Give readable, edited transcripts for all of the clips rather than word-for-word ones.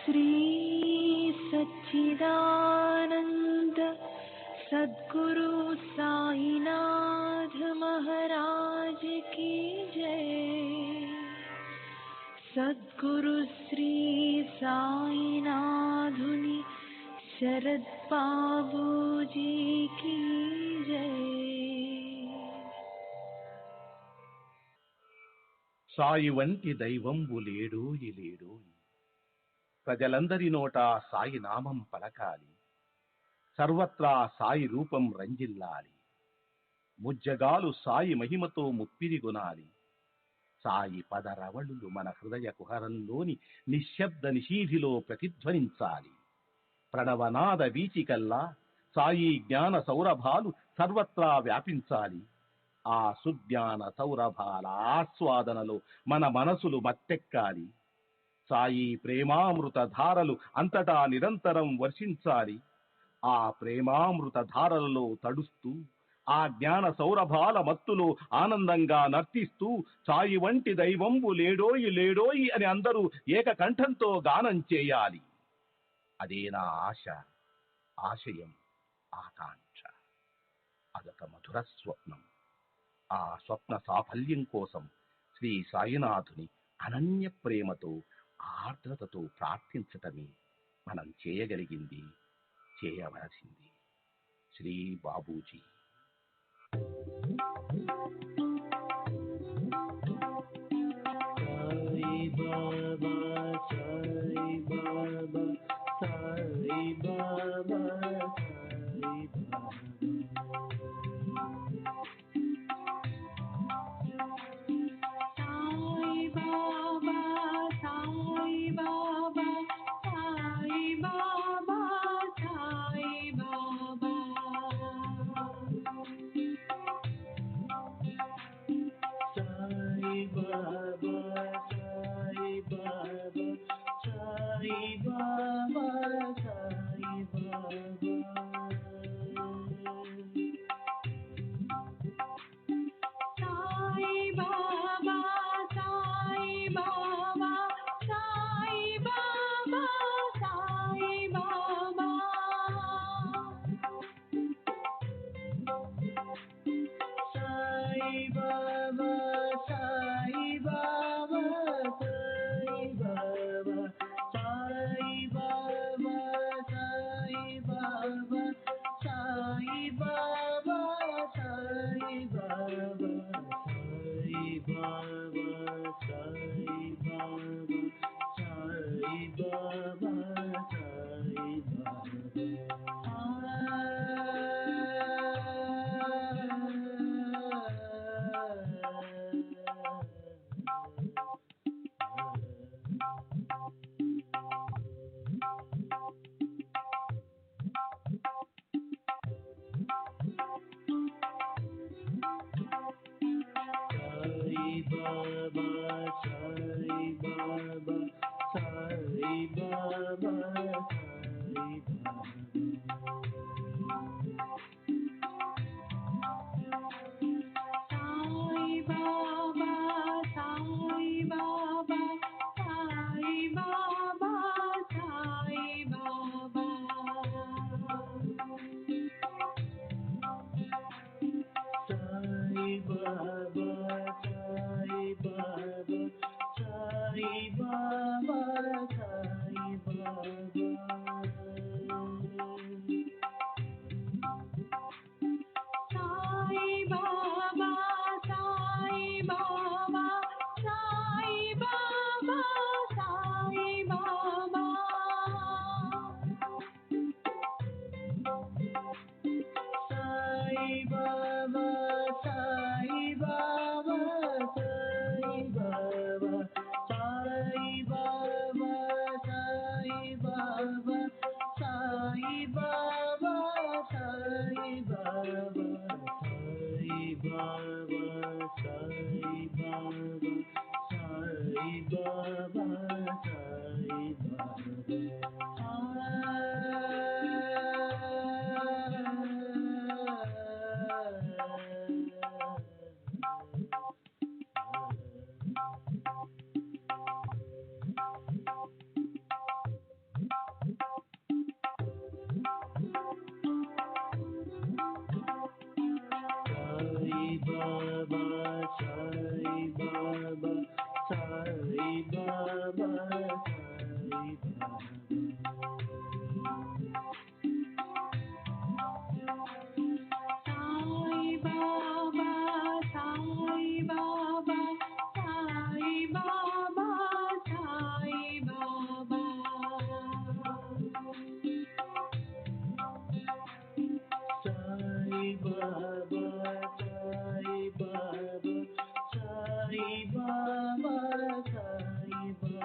श्री सच्चिदानंद सद्गुरु साईनाथ महाराज की जय। सद्गुरु श्री साईनाथुनि शरद बाबूजी की जय। సాయి వంటి దైవంబు లేడోయి లేడోయి, ప్రజలందరి నోట సాయి నామం పలకాలి, సర్వత్రా సాయి రూపం రంజిల్లాలి, ముజ్జగాలు సాయి మహిమతో ముప్పిరిగొనాలి. సాయి పదరవళులు మన హృదయ కుహరంలోని నిశ్శబ్ద నిశీధిలో ప్రతిధ్వనించాలి. ప్రణవనాద వీచికల్లా సాయి జ్ఞాన సౌరభాలు సర్వత్రా వ్యాపించాలి. ఆ సుజ్ఞాన సౌరభాల ఆస్వాదనలో మన మనసులు మత్తెక్కాలి. సాయి ప్రేమామృత ధారలు అంతటా నిరంతరం వర్షించాలి. ఆ ప్రేమామృత ధారలలో తడుస్తూ, ఆ జ్ఞాన సౌరభాల మత్తులో ఆనందంగా నర్తిస్తూ సాయి వంటి దైవంబు లేడోయి లేడోయి అని అందరూ ఏకకంఠంతో గానం చేయాలి. అదే నా ఆశ, ఆశయం, ఆకాంక్ష. అదొక మధుర స్వప్నం. ఆ స్వప్న సాఫల్యం కోసం శ్రీ సాయినాథుని అనన్య ప్రేమతో, ఆర్ద్రతతో ప్రార్థించటమే మనం చేయగలిగింది, చేయవలసింది. Shri Babuji. Sai Baba, Sai Baba, Sai Baba, Sai Baba. Baba, Sai Baba, Sai Baba, Sai Baba.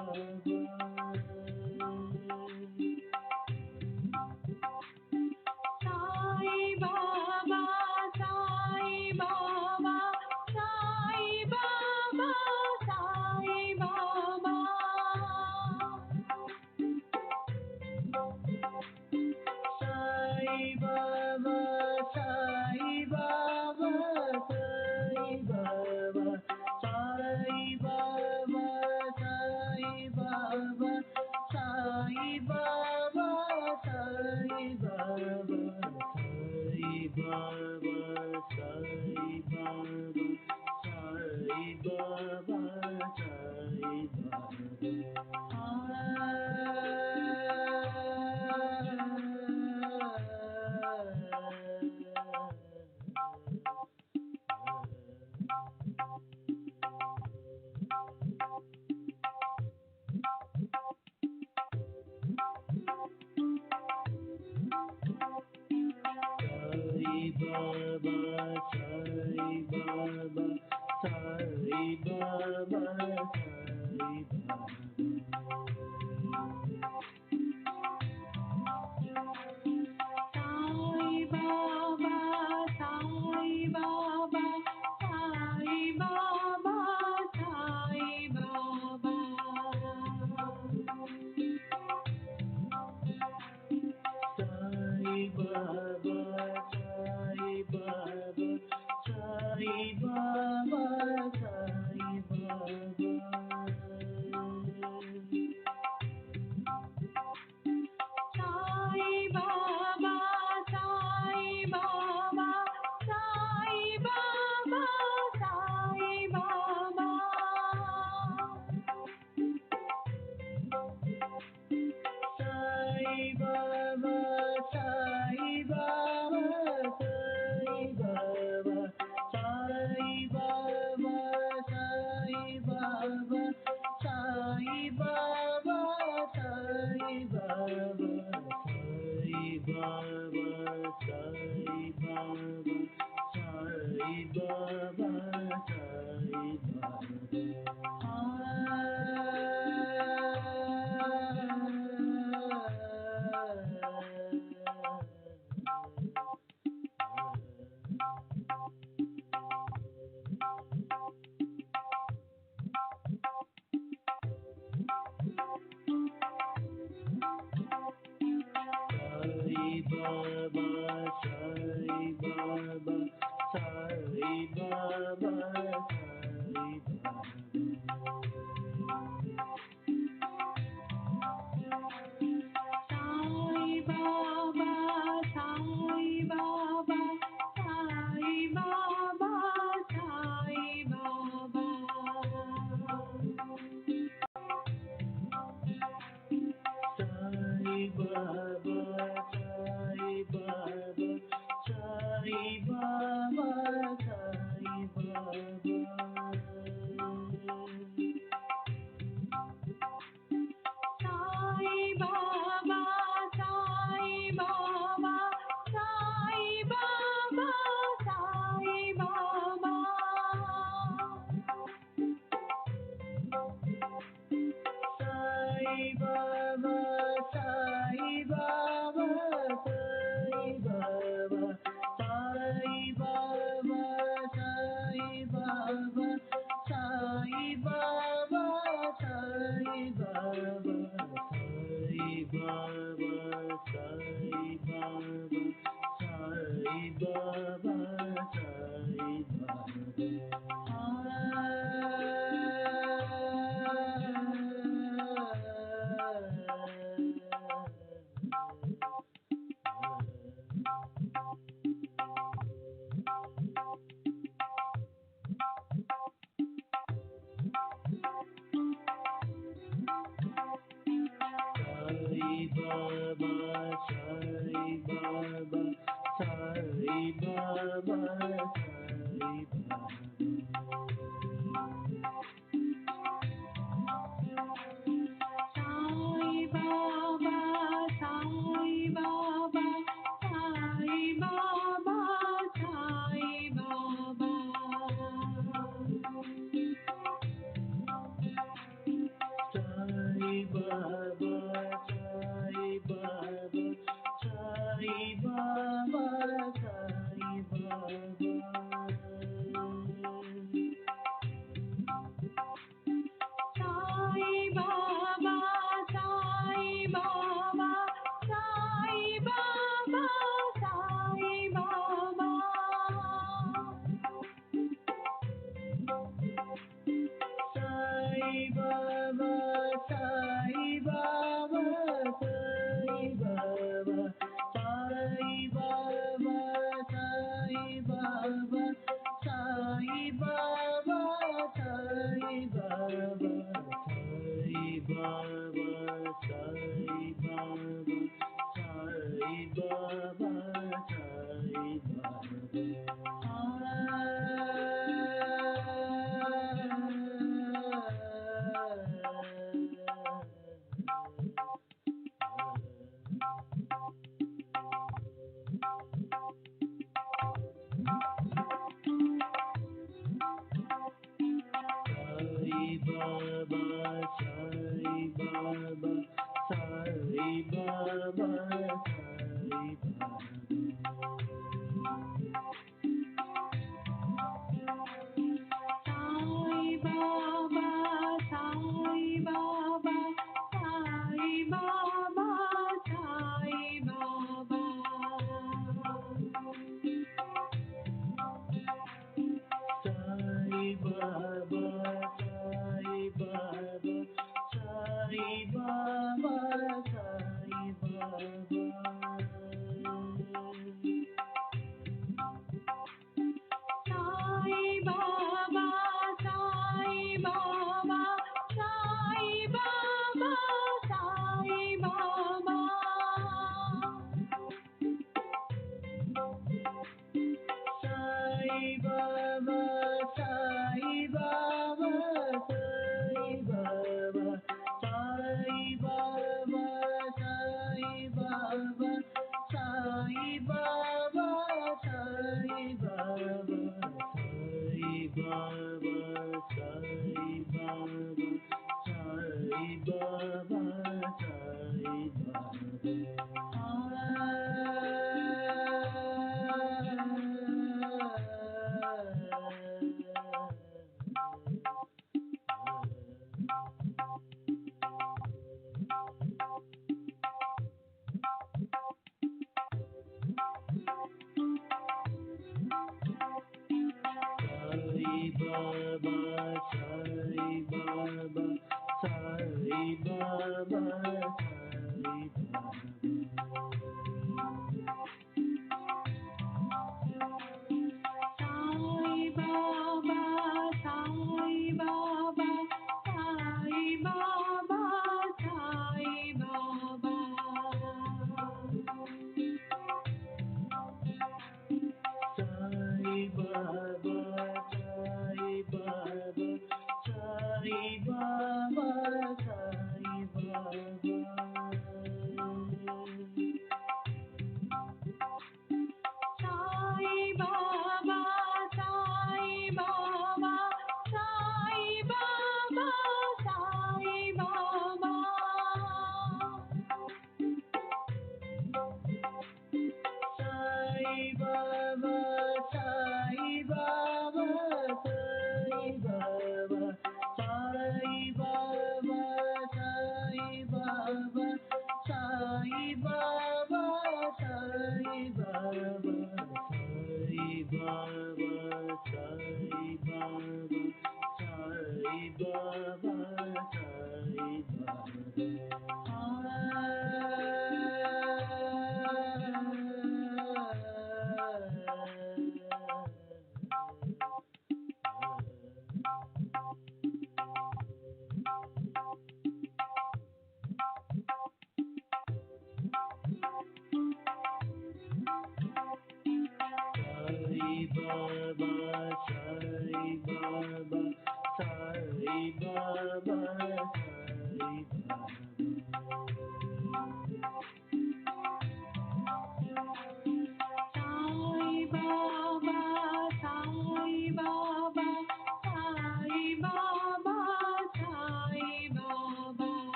Sai Baba, Sai Baba, Sai Baba, Sai Baba. Sai Baba, Sai Baba, Sai Baba, Sai Baba, Sai Baba, Sai Baba, Sai Baba, Sai Baba, Sai Baba, Sai Baba, Sai Baba, Sai Baba, Sai Baba, Sai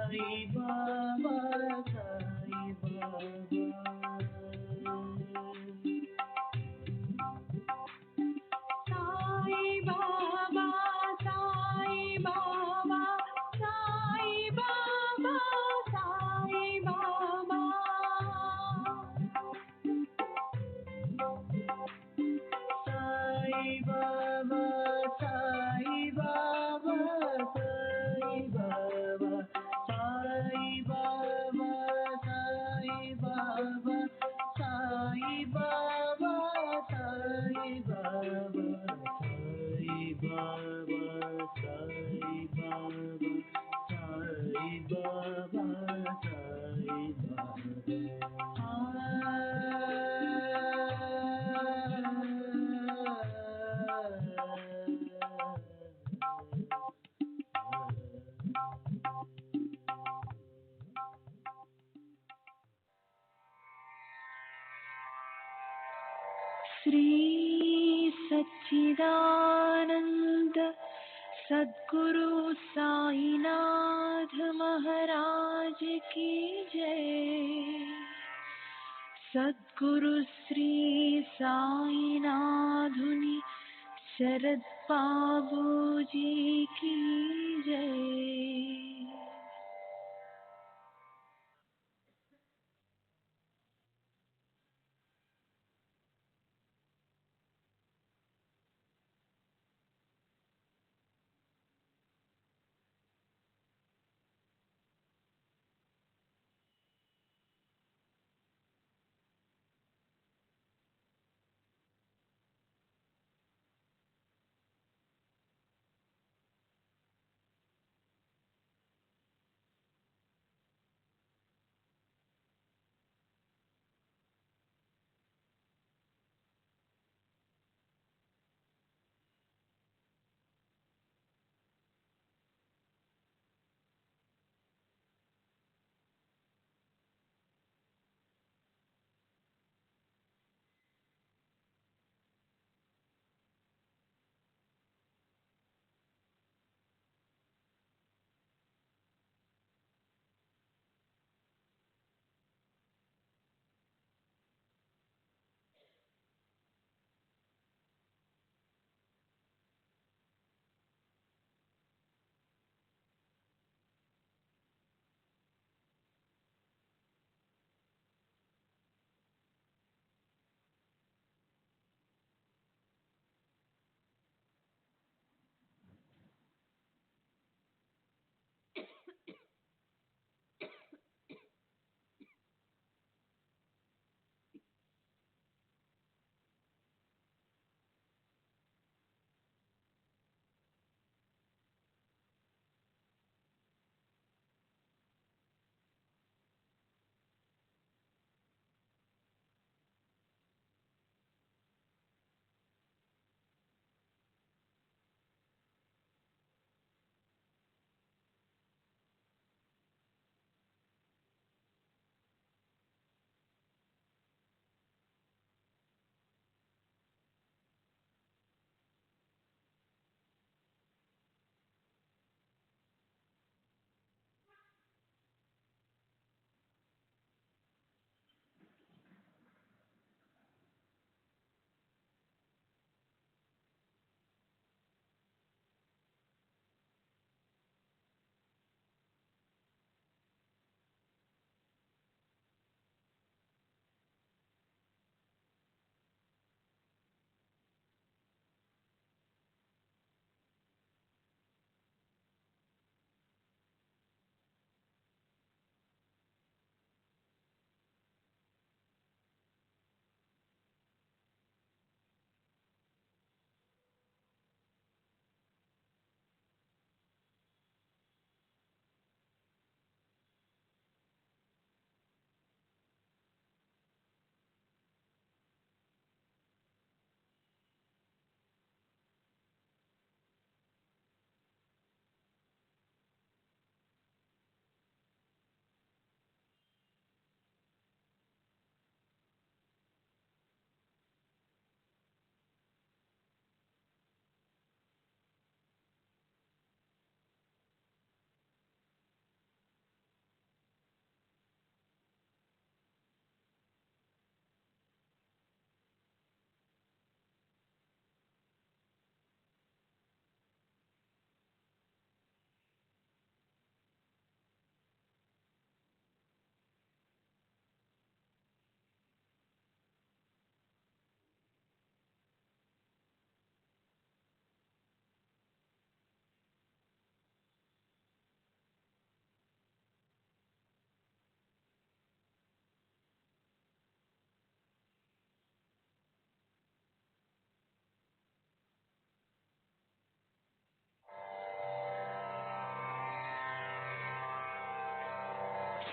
Sai Baba, Sai Baba. सच्चिदानंद सद्गुरु साईनाथ महाराज की जय। सद्गुरु श्री साईनाथुनि शरद बाबूजी की जय।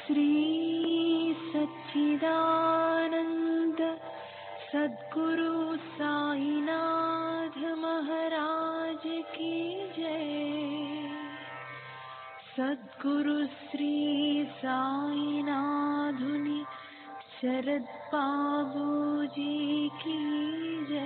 श्री सच्चिदानंद सद्गुरु साईनाथ महाराज की जय। सद्गुरु श्री साईनाथुनि शरद बाबूजी की जय।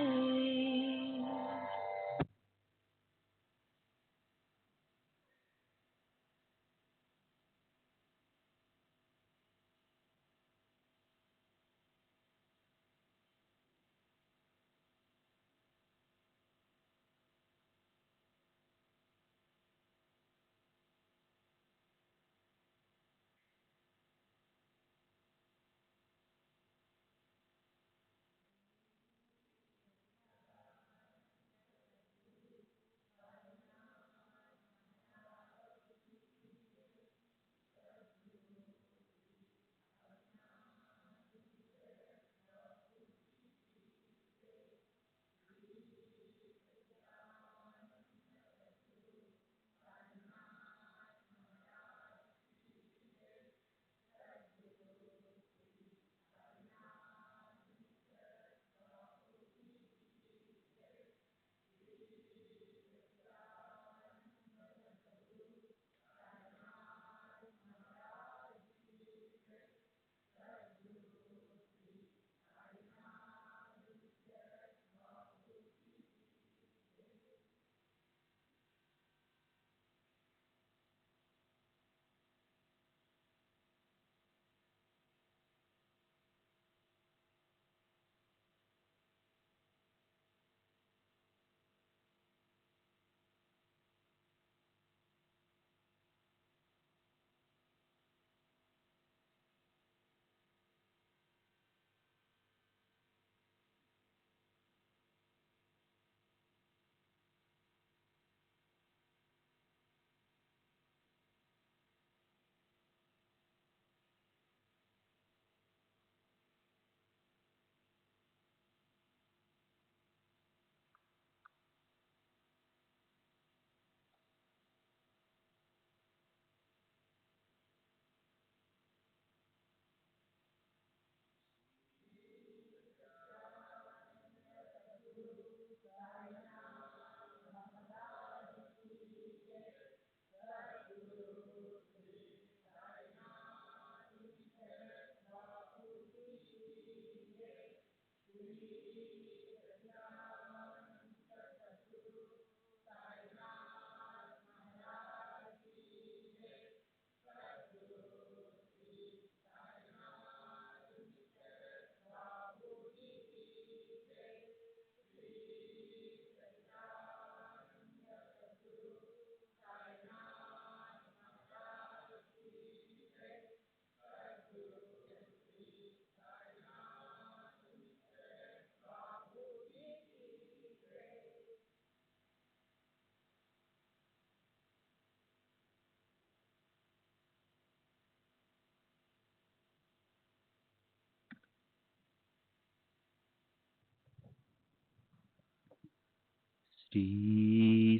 श्री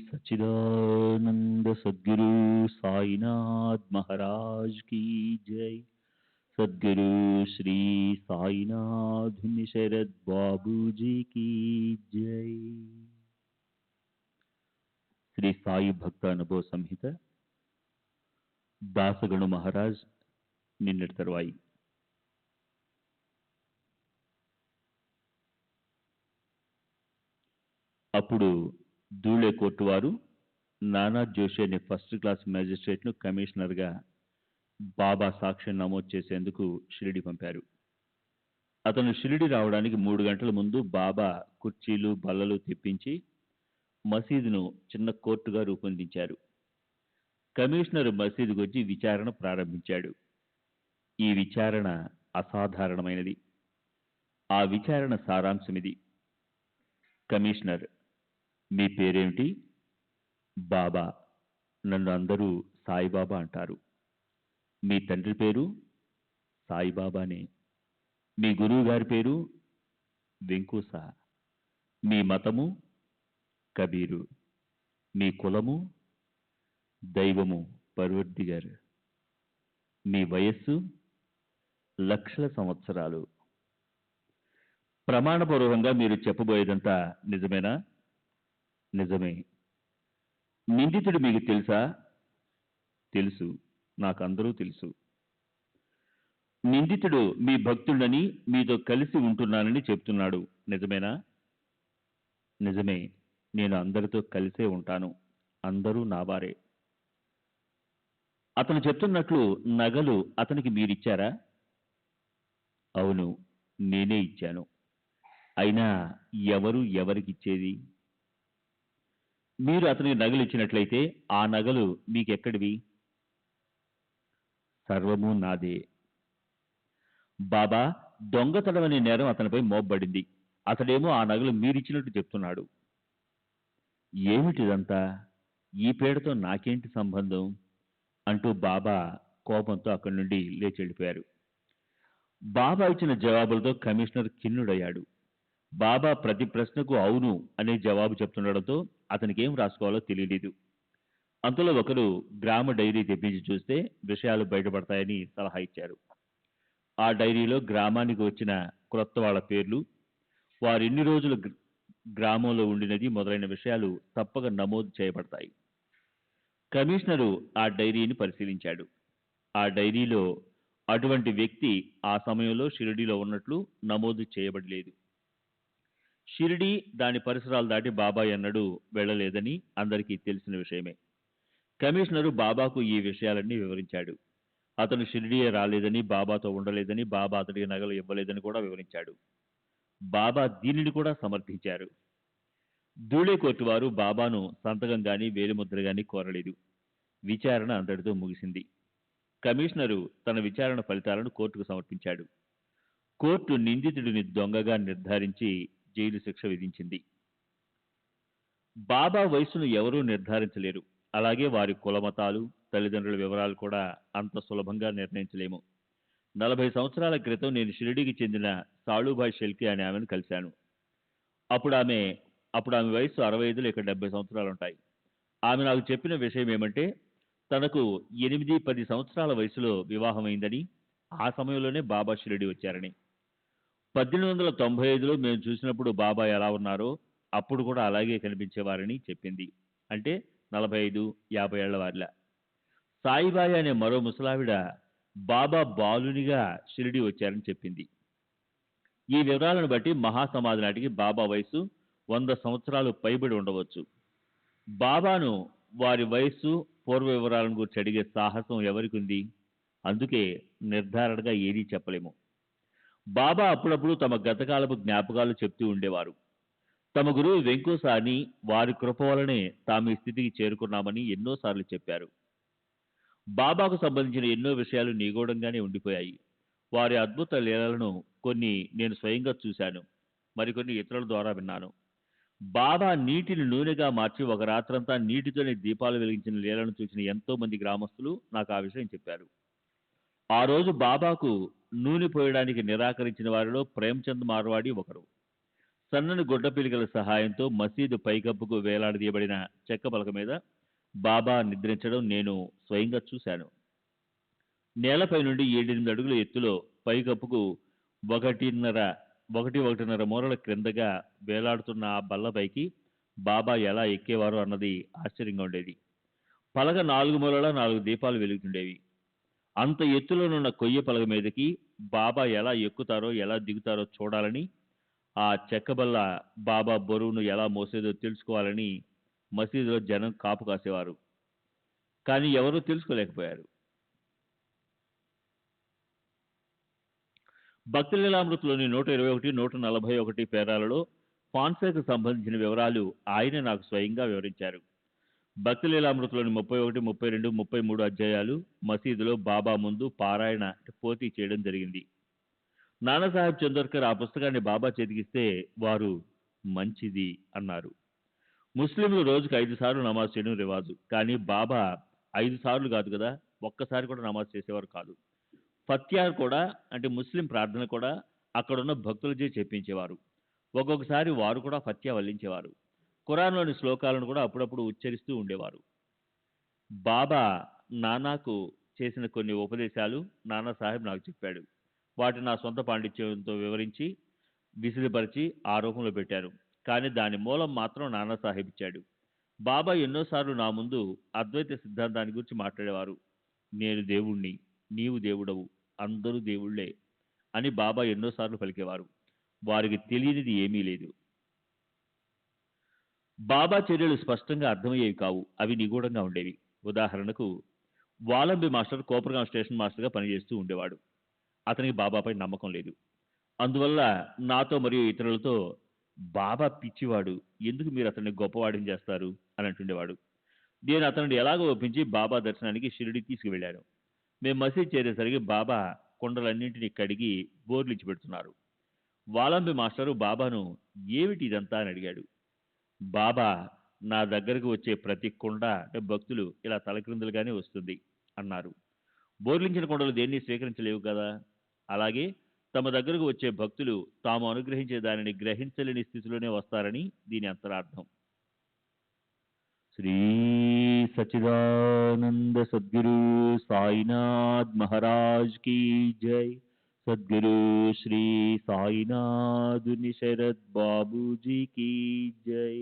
सच्चिदानंद सद्गुरु साईनाथ महाराज की जय। सद्गुरु श्री साईनाथ शरद बाबू जी की जय। శ్రీ సాయి భక్త అనుభవ సంహిత దాసగణు మహారాజ్ నిన్నటి తరువాయి. అప్పుడు ధూళే కోర్టు వారు నానా జోషి అనే ఫస్ట్ క్లాస్ మ్యాజిస్ట్రేట్ను కమిషనర్గా బాబా సాక్ష్యం నమోదు చేసేందుకు షిరిడి పంపారు. అతను షిరిడి రావడానికి 3 గంటల ముందు బాబా కుర్చీలు బల్లలు తెప్పించి మసీదును చిన్న కోర్టుగా రూపొందించారు. కమిషనర్ మసీదుకు వచ్చి విచారణ ప్రారంభించాడు. ఈ విచారణ అసాధారణమైనది. ఆ విచారణ సారాంశమిది. కమిషనర్: మీ పేరేమిటి? బాబా. నన్ను అందరూ సాయిబాబా అంటారు. మీ తండ్రి పేరు? సాయిబాబానే. మీ గురువు గారి పేరు? వెంకూసా. మీ మతము? కబీరు. మీ కులము? దైవము పర్వర్దిగర్. మీ వయస్సు? లక్షల సంవత్సరాలు. ప్రమాణపూర్వకంగా మీరు చెప్పబోయేదంతా నిజమేనా? నిజమే. నిందితుడు మీకు తెలుసా? తెలుసు. నాకందరూ తెలుసు. నిందితుడు మీ భక్తుడని, మీతో కలిసి ఉంటున్నానని చెప్తున్నాడు. నిజమేనా? నిజమే. నేను అందరితో కలిసే ఉంటాను. అందరూ నావారే. అతను చెప్తున్నట్లు నగలు అతనికి మీరిచ్చారా? అవును, నేనే ఇచ్చాను. అయినా ఎవరు ఎవరికిచ్చేది? మీరు అతనికి నగలు ఇచ్చినట్లయితే ఆ నగలు మీకెక్కడివి? సర్వము నాదే. బాబా, దొంగతనం అనే నేరం అతనిపై మోపబడింది. అతడేమో ఆ నగలు మీరిచ్చినట్టు చెప్తున్నాడు. ఏమిటిదంతా? ఈ పేడతో నాకేంటి సంబంధం? అంటూ బాబా కోపంతో అక్కడి నుండి లేచి వెళ్ళిపోయారు. బాబా ఇచ్చిన జవాబులతో కమిషనర్ ఖిన్నుడయ్యాడు. బాబా ప్రతి ప్రశ్నకు అవును అనే జవాబు చెప్తుండడంతో అతనికి ఏం రాసుకోవాలో తెలియలేదు. అంతలో ఒకరు గ్రామ డైరీ తెప్పించి చూస్తే విషయాలు బయటపడతాయని సలహా ఇచ్చారు. ఆ డైరీలో గ్రామానికి వచ్చిన క్రొత్త వాళ్ళ పేర్లు, వారు ఎన్ని రోజులు గ్రామంలో ఉండినది మొదలైన విషయాలు తప్పక నమోదు చేయబడతాయి. కమిషనరు ఆ డైరీని పరిశీలించాడు. ఆ డైరీలో అటువంటి వ్యక్తి ఆ సమయంలో షిరిడీలో ఉన్నట్లు నమోదు చేయబడలేదు. షిరిడీ దాని పరిసరాలు దాటి బాబాయ్ అన్నడు వెళ్ళలేదని అందరికీ తెలిసిన విషయమే. కమిషనరు బాబాకు ఈ విషయాలన్నీ వివరించాడు. అతను షిరిడీయే రాలేదని, బాబాతో ఉండలేదని, బాబా అతడికి నగలు ఇవ్వలేదని కూడా వివరించాడు. బాబా దీనిని కూడా సమర్థించారు. ధూళే కోర్టు వారు బాబాను సంతకం గాని వేలిముద్ర గాని కోరలేదు. విచారణ అంతటితో ముగిసింది. కమిషనరు తన విచారణ ఫలితాలను కోర్టుకు సమర్పించాడు. కోర్టు నిందితుడిని దొంగగా నిర్ధారించి జైలు శిక్ష విధించింది. బాబా వయసును ఎవరూ నిర్ధారించలేరు. అలాగే వారి కులమతాలు, తల్లిదండ్రుల వివరాలు కూడా అంత సులభంగా నిర్ణయించలేము. 40 సంవత్సరాల క్రితం నేను షిరిడీకి చెందిన సాళుభాయ్ షెల్కే అనే ఆమెను కలిశాను. అప్పుడు ఆమె వయసు 65 లేక 70 సంవత్సరాలు ఉంటాయి. ఆమె నాకు చెప్పిన విషయం ఏమంటే, తనకు 8-10 సంవత్సరాల వయసులో వివాహమైందని, ఆ సమయంలోనే బాబా షిరిడీ వచ్చారని. 1895లో మేము చూసినప్పుడు బాబా ఎలా ఉన్నారో అప్పుడు కూడా అలాగే కనిపించేవారని చెప్పింది. అంటే 45-50 ఏళ్ల వారిలా. సాయిబాయి అనే మరో ముసలావిడ బాబా బాలునిగా షిరిడీ వచ్చారని చెప్పింది. ఈ వివరాలను బట్టి మహాసమాధి నాటికి బాబా వయసు 100 సంవత్సరాలు పైబడి ఉండవచ్చు. బాబాను వారి వయస్సు, పూర్వ వివరాలను గురించి అడిగే సాహసం ఎవరికి ఉంది? అందుకే నిర్ధారణగా ఏదీ చెప్పలేము. బాబా అప్పుడప్పుడు తమ గతకాలపు జ్ఞాపకాలు చెప్తూ ఉండేవారు. తమ గురువు వెంకోసాని వారి కృప వలనే తాము ఈ స్థితికి చేరుకున్నామని ఎన్నోసార్లు చెప్పారు. బాబాకు సంబంధించిన ఎన్నో విషయాలు నిగూఢంగానే ఉండిపోయాయి. వారి అద్భుత లీలలను కొన్ని నేను స్వయంగా చూశాను, మరికొన్ని ఇతరుల ద్వారా విన్నాను. బాబా నీటిని నూనెగా మార్చి ఒక రాత్రంతా నీటితోనే దీపాలు వెలిగించిన లీలను చూసిన ఎంతో మంది గ్రామస్తులు నాకు ఆ విషయం చెప్పారు. ఆ రోజు బాబాకు నూనె పోయడానికి నిరాకరించిన వారిలో ప్రేమ్చంద్ మార్వాడి ఒకరు. సన్నని గుడ్డపిలికల సహాయంతో మసీదు పైకప్పుకు వేలాడదీయబడిన చెక్క పలక మీద బాబా నిద్రించడం నేను స్వయంగా చూశాను. నేలపై నుండి 7-8 అడుగుల ఎత్తులో పైకప్పుకు 1.5 మూరల క్రిందగా వేలాడుతున్న ఆ బల్లపైకి బాబా ఎలా ఎక్కేవారో అన్నది ఆశ్చర్యంగా ఉండేది. పలక 4 మూలలా 4 దీపాలు వెలుగుతుండేవి. అంత ఎత్తులోనున్న కొయ్య పలక మీదకి బాబా ఎలా ఎక్కుతారో ఎలా దిగుతారో చూడాలని, ఆ చెక్కబల్ల బాబా బరువును ఎలా మోసేదో తెలుసుకోవాలని మసీదులో జనం కాపు కాసేవారు. కానీ ఎవరూ తెలుసుకోలేకపోయారు. భక్తి లీలామృతలోని 121, 141 పేరాలలో ఫాన్సేకు సంబంధించిన వివరాలు ఆయనే నాకు స్వయంగా వివరించారు. భక్తి లీలామృతలోని 31, 32, 33 అధ్యాయాలు మసీదులో బాబా ముందు పారాయణ పోతీ చేయడం జరిగింది. నానాసాహెబ్ చందోర్కర్ ఆ పుస్తకాన్ని బాబా చేతికిస్తే వారు మంచిది అన్నారు. ముస్లింలు రోజుకు 5 సార్లు నమాజ్ చేయడం రివాజు. కానీ బాబా 5 సార్లు కాదు కదా, ఒక్కసారి కూడా నమాజ్ చేసేవారు కాదు. ఫత్యా కూడా, అంటే ముస్లిం ప్రార్థన కూడా అక్కడున్న భక్తులచే చెప్పించేవారు. ఒక్కొక్కసారి వారు కూడా ఫత్యా వల్లించేవారు. ఖురాన్లోని శ్లోకాలను కూడా అప్పుడప్పుడు ఉచ్చరిస్తూ ఉండేవారు. బాబా నానాకు చేసిన కొన్ని ఉపదేశాలు నానాసాహెబ్ నాకు చెప్పాడు. వాటిని నా సొంత పాండిత్యంతో వివరించి విసిరిపరిచి ఆ రూపంలో పెట్టారు. కానీ దాని మూలం మాత్రం నానాసాహెబ్ ఇచ్చాడు. బాబా ఎన్నోసార్లు నా ముందు అద్వైత సిద్ధాంతాన్ని గురించి మాట్లాడేవారు. నేను దేవుణ్ణి, నీవు దేవుడవు, అందరూ దేవుళ్లే అని బాబా ఎన్నోసార్లు పలికేవారు. వారికి తెలియనిది ఏమీ లేదు. బాబా చర్యలు స్పష్టంగా అర్థమయ్యేవి కావు, అవి నిగూఢంగా ఉండేవి. ఉదాహరణకు వాలంబి మాస్టర్ కోపర్గాం స్టేషన్ మాస్టర్గా పనిచేస్తూ ఉండేవాడు. అతనికి బాబాపై నమ్మకం లేదు. అందువల్ల నాతో మరియు ఇతరులతో, బాబా పిచ్చివాడు, ఎందుకు మీరు అతన్ని గొప్పవాడిని చేస్తారు అని అంటుండేవాడు. నేను అతనిని ఎలాగో ఒప్పించి బాబా దర్శనానికి షిరిడి తీసుకువెళ్ళాను. మేము మసీద్ చేరేసరికి బాబా కొండలన్నింటినీ కడిగి బోర్లు ఇచ్చి పెడుతున్నారు. వాలంబి మాస్టరు బాబాను ఏమిటి ఇదంతా అని అడిగాడు. బాబా, నా దగ్గరకు వచ్చే ప్రతి కొండ అంటే భక్తులు ఇలా తలక్రిందులుగానే వస్తుంది అన్నారు. బోర్లించిన కొండలు దేన్ని స్వీకరించలేవు కదా, అలాగే తమ దగ్గరకు వచ్చే భక్తులు తాము అనుగ్రహించే దానిని గ్రహించలేని స్థితిలోనే వస్తారని దీని అంతరార్థం. శ్రీ సచ్చిదానంద సద్గురు సాయినాథ్ మహారాజ్ కీ జై. సద్గురు శ్రీ సాయినాథ్ శరత్ బాబూజీ కీ జై.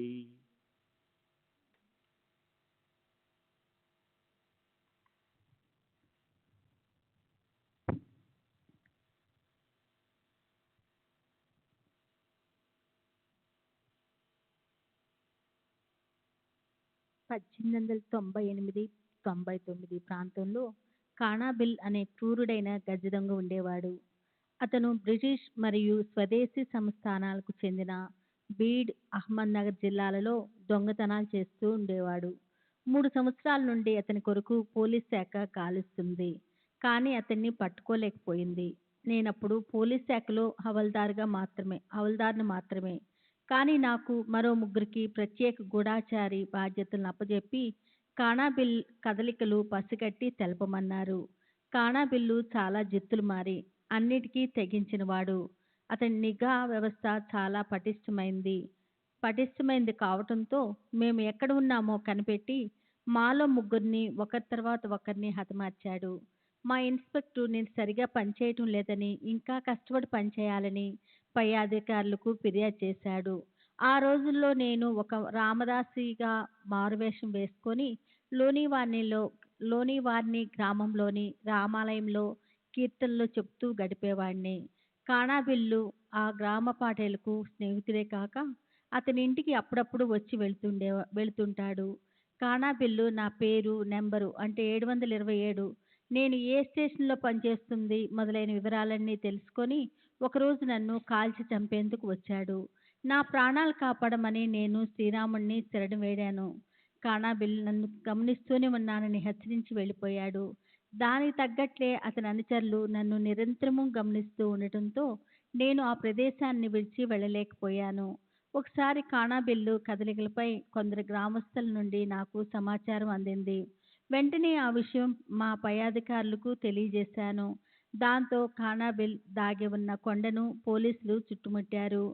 పద్దెనిమిది 98-99 ప్రాంతంలో కానాబిల్ అనే క్రూరుడైన గజదొంగ ఉండేవాడు. అతను బ్రిటిష్ మరియు స్వదేశీ సంస్థానాలకు చెందిన బీడ్, అహ్మద్నగర్ జిల్లాలలో దొంగతనాలు చేస్తూ ఉండేవాడు. 3 సంవత్సరాల నుండి అతని కొరకు పోలీస్ శాఖ గాలిస్తుంది, కానీ అతన్ని పట్టుకోలేకపోయింది. నేనప్పుడు పోలీస్ శాఖలో హవల్దార్ని మాత్రమే. కానీ నాకు మరో 3కి ప్రత్యేక గూఢచారి బాధ్యతలను అప్పజెప్పి కానాబిల్ కదలికలు పసిగట్టి తెలపమన్నారు. కానాబిల్లు చాలా జిత్తులు మారి అన్నిటికీ తెగించినవాడు. అతని నిఘా వ్యవస్థ చాలా పటిష్టమైంది కావటంతో మేము ఎక్కడ ఉన్నామో కనిపెట్టి మాలో 3ని ఒకరి తర్వాత ఒకరిని హతమార్చాడు. మా ఇన్స్పెక్టర్ నేను సరిగా పనిచేయటం లేదని, ఇంకా కష్టపడి పనిచేయాలని పై అధికారులకు ఫిర్యాదు చేశాడు. ఆ రోజుల్లో నేను ఒక రామదాసిగా మారువేషం వేసుకొని లోనివారిని గ్రామంలోని రామాలయంలో కీర్తనలు చెప్తూ గడిపేవాడిని. కానాబిల్లు ఆ గ్రామ పాటేలకు స్నేహితుడే కాక అతని ఇంటికి అప్పుడప్పుడు వచ్చి వెళ్తుంటాడు. కానాబిల్లు నా పేరు, నెంబరు అంటే 727, నేను ఏ స్టేషన్లో పనిచేస్తుంది మొదలైన వివరాలన్నీ తెలుసుకొని ఒకరోజు నన్ను కాల్చి చంపేందుకు వచ్చాడు. నా ప్రాణాలు కాపాడమని నేను శ్రీరాముణ్ణి శరణు వేడాను. కానాబిల్ నన్ను గమనిస్తూనే ఉన్నానని హెచ్చరించి వెళ్ళిపోయాడు. దానికి తగ్గట్లే అతని అనుచరులు నన్ను నిరంతరము గమనిస్తూ ఉండటంతో నేను ఆ ప్రదేశాన్ని విడిచి వెళ్ళలేకపోయాను. ఒకసారి కానాబిల్లు కదలికలపై కొందరు గ్రామస్తుల నుండి నాకు సమాచారం అందింది. వెంటనే ఆ విషయం మా పై అధికారులకు తెలియజేశాను. దాంతో కానాబిల్ దాగి ఉన్న కొండను పోలీసులు చుట్టుముట్టారు.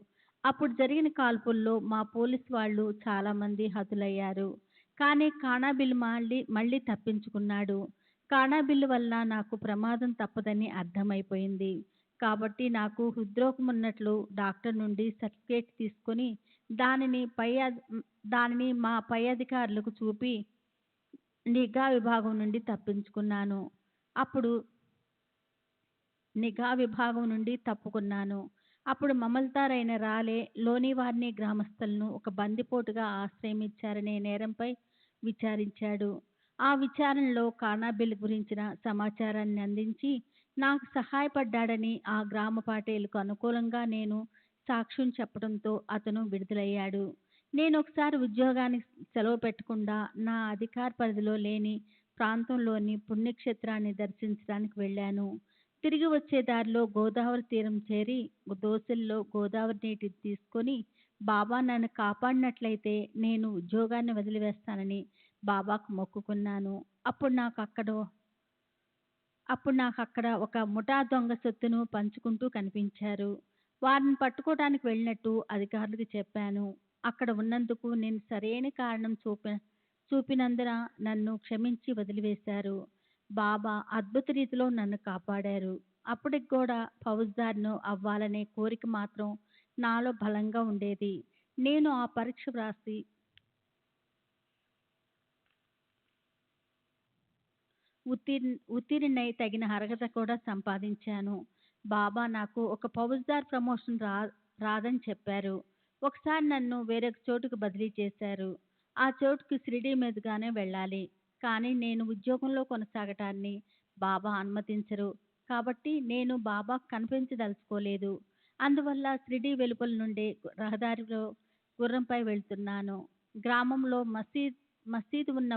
అప్పుడు జరిగిన కాల్పుల్లో మా పోలీసు వాళ్ళు చాలామంది హతులయ్యారు. కానీ కానాబిల్ మళ్ళీ తప్పించుకున్నాడు. కానాబిల్లు వల్ల నాకు ప్రమాదం తప్పదని అర్థమైపోయింది. కాబట్టి నాకు హృద్రోగం ఉన్నట్లు డాక్టర్ నుండి సర్టిఫికేట్ తీసుకొని దానిని మా పై అధికారులకు చూపి నిఘా విభాగం నుండి తప్పించుకున్నాను. అప్పుడు నిఘా విభాగం నుండి తప్పుకున్నాను. అప్పుడు మమల్దారైన రాలే లోనివారిని గ్రామస్తులను ఒక బందిపోటుగా ఆశ్రయం ఇచ్చారనే నేరంపై విచారించాడు. ఆ విచారణలో కానాబిల్ గురించిన సమాచారాన్ని అందించి నాకు సహాయపడ్డాడని ఆ గ్రామ పాటేలకు అనుకూలంగా నేను సాక్ష్యం చెప్పడంతో అతను విడుదలయ్యాడు. నేను ఒకసారి ఉద్యోగానికి సెలవు పెట్టకుండా నా అధికార పరిధిలో లేని ప్రాంతంలోని పుణ్యక్షేత్రాన్ని దర్శించడానికి వెళ్ళాను. తిరిగి వచ్చే దారిలో గోదావరి తీరం చేరి దోసెల్లో గోదావరి నీటిని తీసుకొని బాబా నన్ను కాపాడినట్లయితే నేను ఉద్యోగాన్ని వదిలివేస్తానని బాబాకు మొక్కుకున్నాను. అప్పుడు నాకు అక్కడ ఒక ముఠా దొంగ సొత్తును పంచుకుంటూ కనిపించారు. వారిని పట్టుకోవడానికి వెళ్ళినట్టు అధికారులకు చెప్పాను. అక్కడ ఉన్నందుకు నేను సరైన కారణం చూపినందున నన్ను క్షమించి వదిలివేశారు. బాబా అద్భుత రీతిలో నన్ను కాపాడారు. అప్పటికి కూడా ఫౌజ్దార్ను అవ్వాలనే కోరిక మాత్రం నాలో బలంగా ఉండేది. నేను ఆ పరీక్ష వ్రాసి ఉత్తీర్ణై తగిన అర్హత కూడా సంపాదించాను. బాబా నాకు ఒక ఫౌజ్దార్ ప్రమోషన్ రాదని చెప్పారు. ఒకసారి నన్ను వేరొక చోటుకు బదిలీ చేశారు. ఆ చోటుకు షిరిడీ మీదుగానే వెళ్ళాలి. కానీ నేను ఉద్యోగంలో కొనసాగటాన్ని బాబా అనుమతించరు. కాబట్టి నేను బాబాకు కనిపించదలుచుకోలేదు. అందువల్ల షిరిడీ వెలుపల నుండే రహదారిలో గుర్రంపై వెళ్తున్నాను. గ్రామంలో మసీదు ఉన్న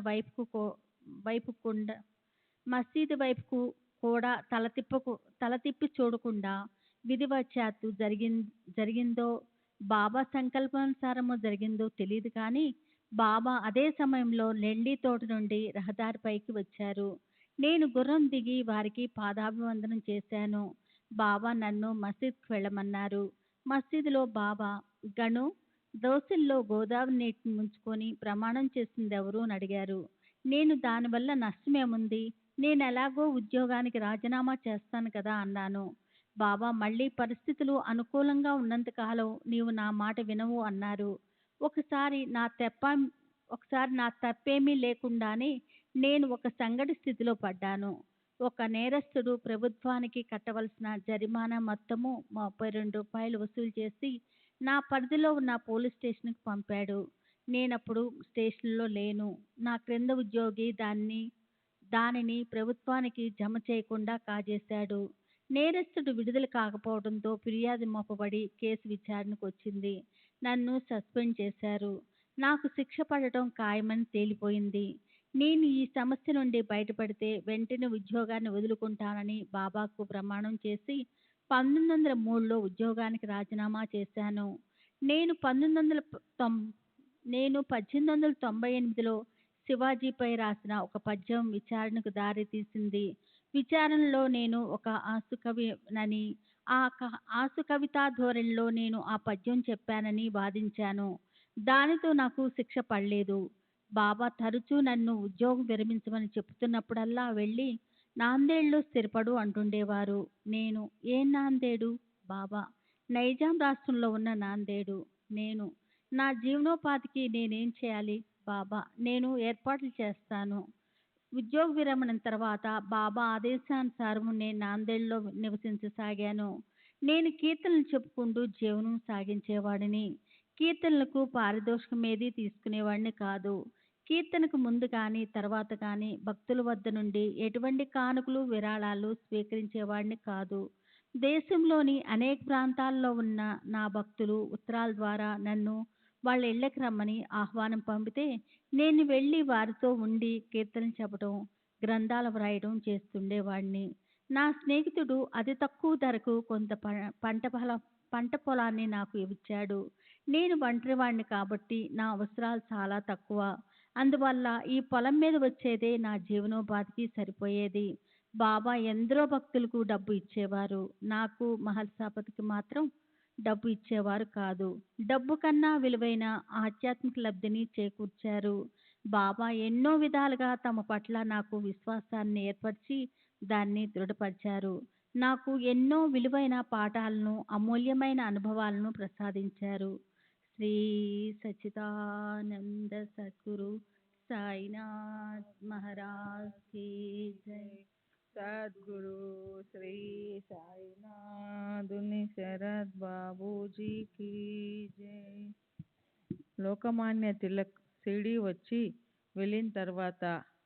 మసీదు వైపుకు కూడా తల తిప్పి చూడకుండా విధివశాత్తు జరిగిందో బాబా సంకల్పానుసారమో జరిగిందో తెలియదు కానీ బాబా అదే సమయంలో లెండి తోట నుండి రహదారిపైకి వచ్చారు. నేను గుర్రం దిగి వారికి పాదాభివందనం చేశాను. బాబా నన్ను మసీద్కు వెళ్ళమన్నారు. మసీదులో బాబా గను దోసిల్లో గోదావరి నీటిని ముంచుకొని ప్రమాణం చేసింది ఎవరు అని అడిగారు. నేను దానివల్ల నష్టమేముంది, నేను ఎలాగో ఉద్యోగానికి రాజీనామా చేస్తాను కదా అన్నాను. బాబా మళ్ళీ పరిస్థితులు అనుకూలంగా ఉన్నంతకాలం నీవు నా మాట వినవు అన్నారు. ఒకసారి నా తప్పేమీ లేకుండానే నేను ఒక సంగటి స్థితిలో పడ్డాను. ఒక నేరస్తుడు ప్రభుత్వానికి కట్టవలసిన జరిమానా మొత్తము 32 రూపాయలు వసూలు చేసి నా పరిధిలో ఉన్న పోలీస్ స్టేషన్కి పంపాడు. నేనప్పుడు స్టేషన్లో లేను. నా క్రింద ఉద్యోగి దానిని ప్రభుత్వానికి జమ చేయకుండా కాజేశాడు. నేరస్తుడు విడుదల కాకపోవడంతో ఫిర్యాదు మోపబడి కేసు విచారణకు వచ్చింది. నన్ను సస్పెండ్ చేశారు. నాకు శిక్ష పడటం ఖాయమని తేలిపోయింది. నేను ఈ సమస్య నుండి బయటపడితే వెంటనే ఉద్యోగాన్ని వదులుకుంటానని బాబాకు ప్రమాణం చేసి 1903లో ఉద్యోగానికి రాజీనామా చేశాను. నేను 1898లో శివాజీపై రాసిన ఒక పద్యం విచారణకు దారి తీసింది. విచారణలో నేను ఒక ఆసుకవినని, ఆసుకవితా ధోరణిలో నేను ఆ పద్యం చెప్పానని వాదించాను. దానితో నాకు శిక్ష పడలేదు. బాబా తరచూ నన్ను ఉద్యోగం విరమించమని చెప్తున్నప్పుడల్లా వెళ్ళి నాందేడ్లో స్థిరపడు అంటుండేవారు. నేను ఏ నాందేడు? బాబా నైజాం రాష్ట్రంలో ఉన్న నాందేడు. నేను నా జీవనోపాధికి నేనేం చేయాలి? బాబా నేను ఏర్పాట్లు చేస్తాను. ఉద్యోగ విరమణ తర్వాత బాబా ఆదేశానుసారం నేను నాందేడ్లో నివసించసాగాను. నేను కీర్తనలు చెప్పుకుంటూ జీవనం సాగించేవాడిని. కీర్తనలకు పారితోషికమేదీ తీసుకునేవాడిని కాదు. కీర్తనకు ముందు కానీ, తర్వాత కానీ భక్తుల వద్ద నుండి ఎటువంటి కానుకలు, విరాళాలు స్వీకరించేవాడిని కాదు. దేశంలోని అనేక ప్రాంతాల్లో ఉన్న నా భక్తులు ఉత్తరాల ద్వారా నన్ను వాళ్ళ ఇళ్ళకి రమ్మని ఆహ్వానం పంపితే, నేను వెళ్ళి వారితో ఉండి కీర్తనలు చెప్పడం, గ్రంథాలు వ్రాయడం చేస్తుండేవాడిని. నా స్నేహితుడు అతి తక్కువ ధరకు కొంత పంట పొలాన్ని నాకు ఇచ్చాడు. నేను ఒంటరివాడిని కాబట్టి నా అవసరాలు చాలా తక్కువ. అందువల్ల ఈ పొలం మీద వచ్చేదే నా జీవనోపాధికి సరిపోయేది. బాబా ఎందరో భక్తులకు డబ్బు ఇచ్చేవారు. నాకు మహల్సాపతికి మాత్రం డబ్బు ఇచ్చేవారు కాదు. డబ్బు కన్నా విలువైన ఆధ్యాత్మిక లబ్ధిని చేకూర్చారు. బాబా ఎన్నో విధాలుగా తమ పట్ల నాకు విశ్వాసాన్ని ఏర్పరిచి దాన్ని దృఢపరిచారు. నాకు ఎన్నో విలువైన పాఠాలను, అమూల్యమైన అనుభవాలను ప్రసాదించారు. శ్రీ సచ్చిదానంద సద్గురు సాయినాథ్ మహారాజ్ కీ జై. సద్గురు శ్రీ సాయినాథుని శరత్ బాబూజీ కీ జై. లోకమాన్య తిలక్ షిరిడీ వచ్చి వెళ్ళిన తర్వాత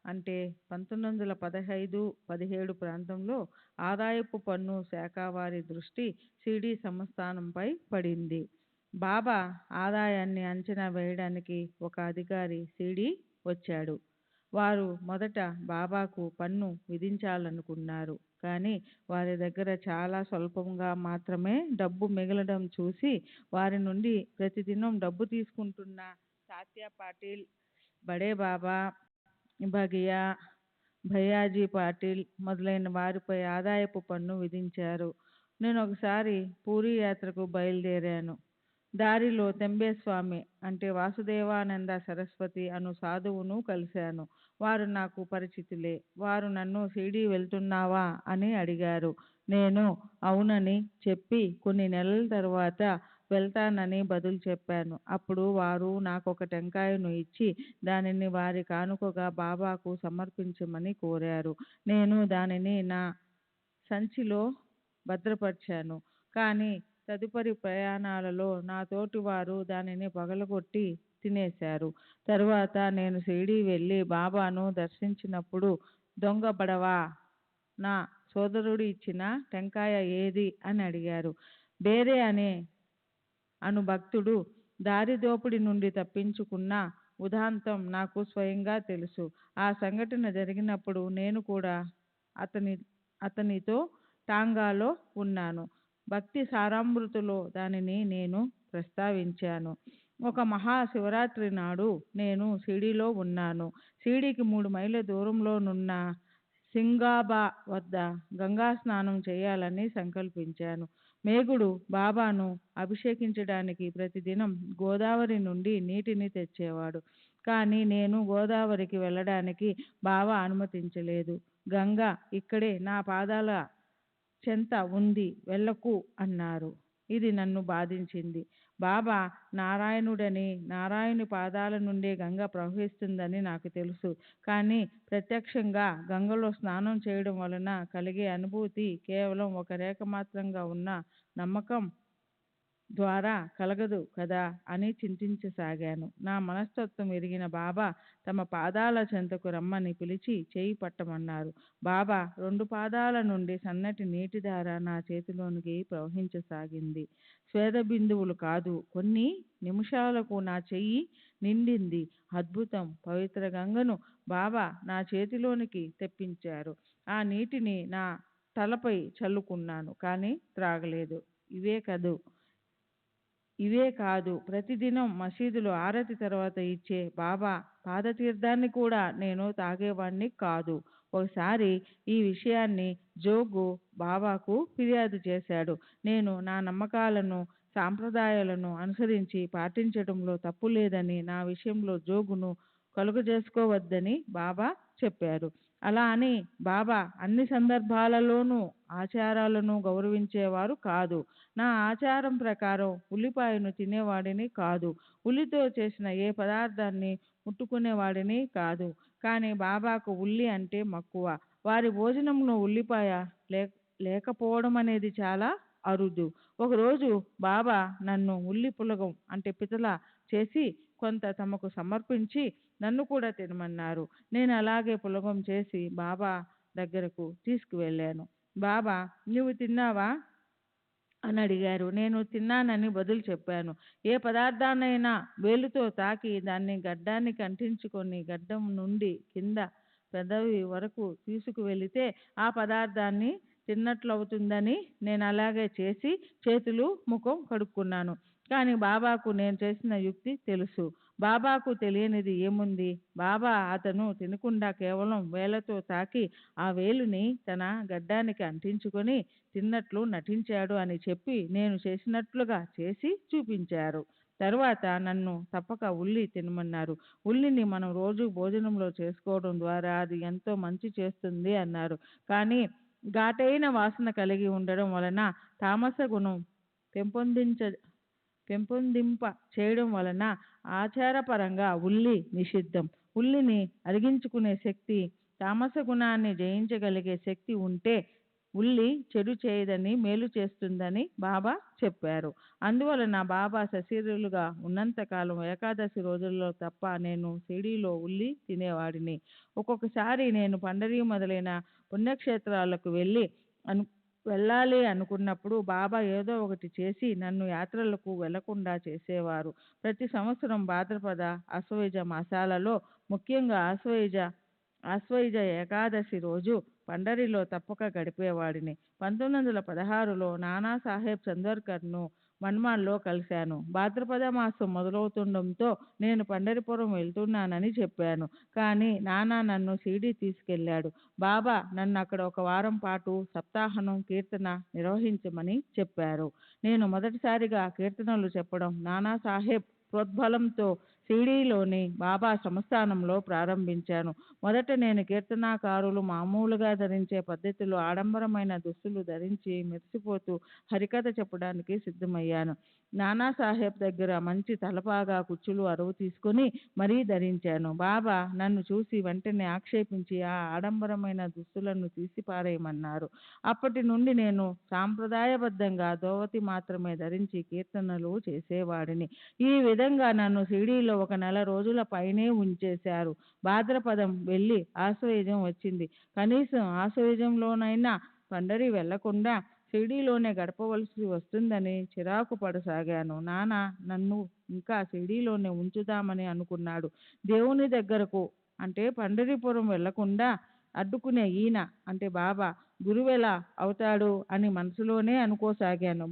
అంటే 1915-17 ప్రాంతంలో ఆదాయపు పన్ను శాఖ వారి దృష్టి షిరిడీ సంస్థానంపై పడింది. బాబా ఆదాయాన్ని అంచనా వేయడానికి ఒక అధికారి షిరిడీ వచ్చాడు. వారు మొదట బాబాకు పన్ను విధించాలనుకున్నారు. కానీ వారి దగ్గర చాలా స్వల్పంగా మాత్రమే డబ్బు మిగలడం చూసి వారి నుండి ప్రతిదినం డబ్బు తీసుకుంటున్న తాత్యా పాటిల్, బడే బాబా, భగియా, భయ్యాజీ పాటిల్ మొదలైన వారిపై ఆదాయపు పన్ను విధించారు. నేను ఒకసారి పూరీ యాత్రకు బయలుదేరాను. దారిలో తెంబేస్వామి అంటే వాసుదేవానంద సరస్వతి అను సాధువును కలిశాను. వారు నాకు పరిచితులే. వారు నన్ను షిరిడీ వెళ్తున్నావా అని అడిగారు. నేను అవునని చెప్పి కొన్ని నెలల తరువాత వెళ్తానని బదులు చెప్పాను. అప్పుడు వారు నాకొక టెంకాయను ఇచ్చి దానిని వారి కానుకగా బాబాకు సమర్పించమని కోరారు. నేను దానిని నా సంచిలో భద్రపరిచాను. కానీ తదుపరి ప్రయాణాలలో నా తోటి వారు దానిని పగలగొట్టి తినేశారు. తరువాత నేను షిరిడీ వెళ్ళి బాబాను దర్శించినప్పుడు దొంగ బడవా, నా సోదరుడు ఇచ్చిన టెంకాయ ఏది అని అడిగారు. బేరే అను భక్తుడు దారి దోపిడి నుండి తప్పించుకున్న ఉదాంతం నాకు స్వయంగా తెలుసు. ఆ సంఘటన జరిగినప్పుడు నేను కూడా అతనితో టాంగాలో ఉన్నాను. భక్తి సారామృతిలో దానిని నేను ప్రస్తావించాను. ఒక మహాశివరాత్రి నాడు నేను షిరిడీలో ఉన్నాను. షిరిడీకి 3 మైళ్ళ దూరంలోనున్న సింగాబా వద్ద గంగా స్నానం చేయాలని సంకల్పించాను. మేగుడు బాబాను అభిషేకించడానికి ప్రతిదినం గోదావరి నుండి నీటిని తెచ్చేవాడు. కానీ నేను గోదావరికి వెళ్ళడానికి బాబా అనుమతించలేదు. గంగ ఇక్కడే నా పాదాల చెంత ఉంది, వెళ్ళకు అన్నారు. ఇది నన్ను బాధించింది. బాబా నారాయణుడని, నారాయణుని పాదాల నుండే గంగ ప్రవహిస్తుందని నాకు తెలుసు. కానీ ప్రత్యక్షంగా గంగలో స్నానం చేయడం వలన కలిగే అనుభూతి కేవలం ఒక రేఖ మాత్రంగా ఉన్న నమ్మకం ద్వారా కలగదు కదా అని చింతించసాగాను. నా మనస్తత్వం ఎరిగిన బాబా తమ పాదాల చెంతకు రమ్మని పిలిచి చేయి పట్టమన్నారు. బాబా 2 పాదాల నుండి సన్నటి నీటిధార నా చేతిలోనికి ప్రవహించసాగింది. స్వేద బిందువులు కాదు, కొన్ని నిమిషాలకు నా చెయ్యి నిండింది. అద్భుతం! పవిత్ర గంగను బాబా నా చేతిలోనికి తెప్పించారు. ఆ నీటిని నా తలపై చల్లుకున్నాను, కానీ త్రాగలేదు. ఇవే కాదు, ప్రతిదినం మసీదులో ఆరతి తర్వాత ఇచ్చే బాబా పాదతీర్థాన్ని కూడా నేను తాగేవాణ్ణి కాదు. ఒకసారి ఈ విషయాన్ని జోగు బాబాకు ఫిర్యాదు చేశాడు. నేను నా నమ్మకాలను, సాంప్రదాయాలను అనుసరించి పాటించడంలో తప్పు లేదని, నా విషయంలో జోగును కలుగజేసుకోవద్దని బాబా చెప్పారు. అలా అని బాబా అన్ని సందర్భాలలోనూ ఆచారాలను గౌరవించేవారు కాదు. నా ఆచారం ప్రకారం ఉల్లిపాయను తినేవాడిని కాదు. ఉల్లితో చేసిన ఏ పదార్థాన్ని ముట్టుకునేవాడిని కాదు. కానీ బాబాకు ఉల్లి అంటే మక్కువ. వారి భోజనంలో ఉల్లిపాయ లేకపోవడం అనేది చాలా అరుదు. ఒకరోజు బాబా నన్ను ఉల్లి పులగం అంటే పితల చేసి కొంత తమకు సమర్పించి నన్ను కూడా తినమన్నారు. నేను అలాగే పులగం చేసి బాబా దగ్గరకు తీసుకువెళ్ళాను. బాబా, నువ్వు తిన్నావా అని అడిగారు. నేను తిన్నానని బదులు చెప్పాను. ఏ పదార్థాన్నైనా వేలుతో తాకి దాన్ని గడ్డానికి అంటించుకొని గడ్డం నుండి కింద పెదవి వరకు తీసుకువెళితే ఆ పదార్థాన్ని తిన్నట్లవుతుందని నేను అలాగే చేసి చేతులు ముఖం కడుక్కున్నాను. కానీ బాబాకు నేను చేసిన యుక్తి తెలుసు. బాబాకు తెలియనిది ఏముంది? బాబా అతను తినకుండా కేవలం వేలతో తాకి ఆ వేలుని తన గడ్డానికి అంటించుకొని తిన్నట్లు నటించాడు అని చెప్పి నేను చేసినట్లుగా చేసి చూపించారు. తరువాత నన్ను తప్పక ఉల్లి తినమన్నారు. ఉల్లిని మనం రోజు భోజనంలో చేసుకోవడం ద్వారా అది ఎంతో మంచి చేస్తుంది అన్నారు. కానీ ఘాటైన వాసన కలిగి ఉండడం వలన తామస గుణం పెంపొందింప చేయడం వలన ఆచారపరంగా ఉల్లి నిషిద్ధం. ఉల్లిని అరిగించుకునే శక్తి, తామస గుణాన్ని జయించగలిగే శక్తి ఉంటే ఉల్లి చెడు చేయదని మేలు చేస్తుందని బాబా చెప్పారు. అందువలన బాబా సశరీరులుగా ఉన్నంతకాలం ఏకాదశి రోజుల్లో తప్ప నేను షిరిడీలో ఉల్లి తినేవాడిని. ఒక్కొక్కసారి నేను పండరి మొదలైన పుణ్యక్షేత్రాలకు వెళ్ళాలి అనుకున్నప్పుడు బాబా ఏదో ఒకటి చేసి నన్ను యాత్రలకు వెళ్లకుండా చేసేవారు. ప్రతి సంవత్సరం భాద్రపద ఆశ్వయుజ మాసాలలో ముఖ్యంగా ఆశ్వయుజ ఏకాదశి రోజు పండరిలో తప్పక గడిపేవాడిని. 1916లో నానాసాహెబ్ చందోర్కర్ను మన్మాడ్లో కలిశాను. భాద్రపద మాసం మొదలవుతుండడంతో నేను పండరిపురం వెళ్తున్నానని చెప్పాను. కానీ నానా నన్ను షిరిడీ తీసుకెళ్ళాడు. బాబా నన్ను అక్కడ ఒక వారం పాటు సప్తాహనం కీర్తన నిర్వహించమని చెప్పారు. నేను మొదటిసారిగా కీర్తనలు చెప్పడం నానాసాహెబ్ ప్రోద్బలంతో షిరిడీలోని బాబా సంస్థానంలో ప్రారంభించాను. మొదట నేను కీర్తనాకారులు మామూలుగా ధరించే పద్ధతిలో ఆడంబరమైన దుస్తులు ధరించి మెరిసిపోతూ హరికథ చెప్పడానికి సిద్ధమయ్యాను. నానాసాహెబ్ దగ్గర మంచి తలపాగా, కుచ్చులు అరువు తీసుకొని మరీ ధరించాను. బాబా నన్ను చూసి వెంటనే ఆక్షేపించి ఆ ఆడంబరమైన దుస్తులను తీసి పారేయమన్నారు. అప్పటి నుండి నేను సాంప్రదాయబద్ధంగా ధోవతి మాత్రమే ధరించి కీర్తనలు చేసేవాడిని. ఈ విధంగా నన్ను షిరిడీలో 1 నెల రోజుల పైనే ఉంచేశారు. భాద్రపదం వెళ్ళి ఆశ్వయుజం వచ్చింది. కనీసం ఆశ్వయుజంలోనైనా పండరి వెళ్లకుండా షిరిడీలోనే గడపవలసి వస్తుందని చిరాకు పడసాగాను. నాన్న నన్ను ఇంకా షిరిడీలోనే ఉంచుదామని అనుకున్నాడు. దేవుని దగ్గరకు అంటే పండరిపురం వెళ్లకుండా అడ్డుకునే ఈయన అంటే బాబా గురువెలా అవుతాడు అని మనసులోనే అనుకోసాగాను.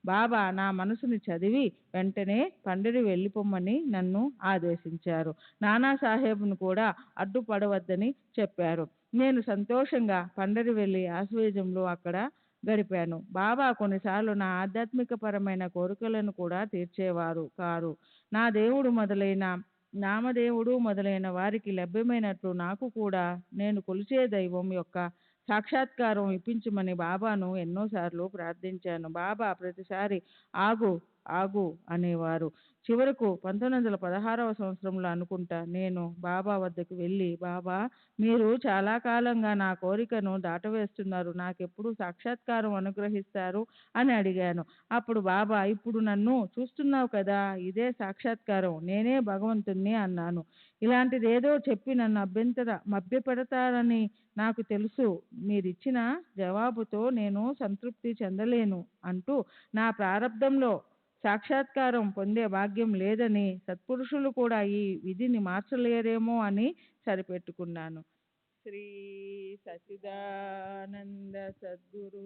బాబా నా మనసుని చదివి వెంటనే పండరి వెళ్ళిపోమ్మని నన్ను ఆదేశించారు. నానాసాహెబ్ను కూడా అడ్డుపడవద్దని చెప్పారు. నేను సంతోషంగా పండరి వెళ్ళి ఆశ్వయుజంలో అక్కడ గడిపాను. బాబా కొన్నిసార్లు నా ఆధ్యాత్మికపరమైన కోరికలను కూడా తీర్చేవారు కారు. నామదేవుడు మొదలైన వారికి లభ్యమైనట్లు నాకు కూడా నేను కొలిచే దైవం యొక్క సాక్షాత్కారం ఇప్పించమని బాబాను ఎన్నోసార్లు ప్రార్థించాను. బాబా ప్రతిసారి ఆగు ఆగు అనేవారు. చివరకు 1916వ సంవత్సరంలో అనుకుంటా నేను బాబా వద్దకు వెళ్ళి, బాబా మీరు చాలా కాలంగా నా కోరికను దాటవేస్తున్నారు, నాకెప్పుడు సాక్షాత్కారం అనుగ్రహిస్తారు అని అడిగాను. అప్పుడు బాబా, ఇప్పుడు నన్ను చూస్తున్నావు కదా, ఇదే సాక్షాత్కారం, నేనే భగవంతుణ్ణి అన్నాను. ఇలాంటిదేదో చెప్పి నన్ను మభ్యపెడతారని నాకు తెలుసు. మీరిచ్చిన జవాబుతో నేను సంతృప్తి చెందలేను అంటూ నా ప్రారబ్ధంలో సాక్షాత్కారం పొందే భాగ్యం లేదని, సత్పురుషులు కూడా ఈ విధిని మార్చలేరేమో అని సరిపెట్టుకున్నాను. శ్రీ సచ్చిదానంద సద్గురు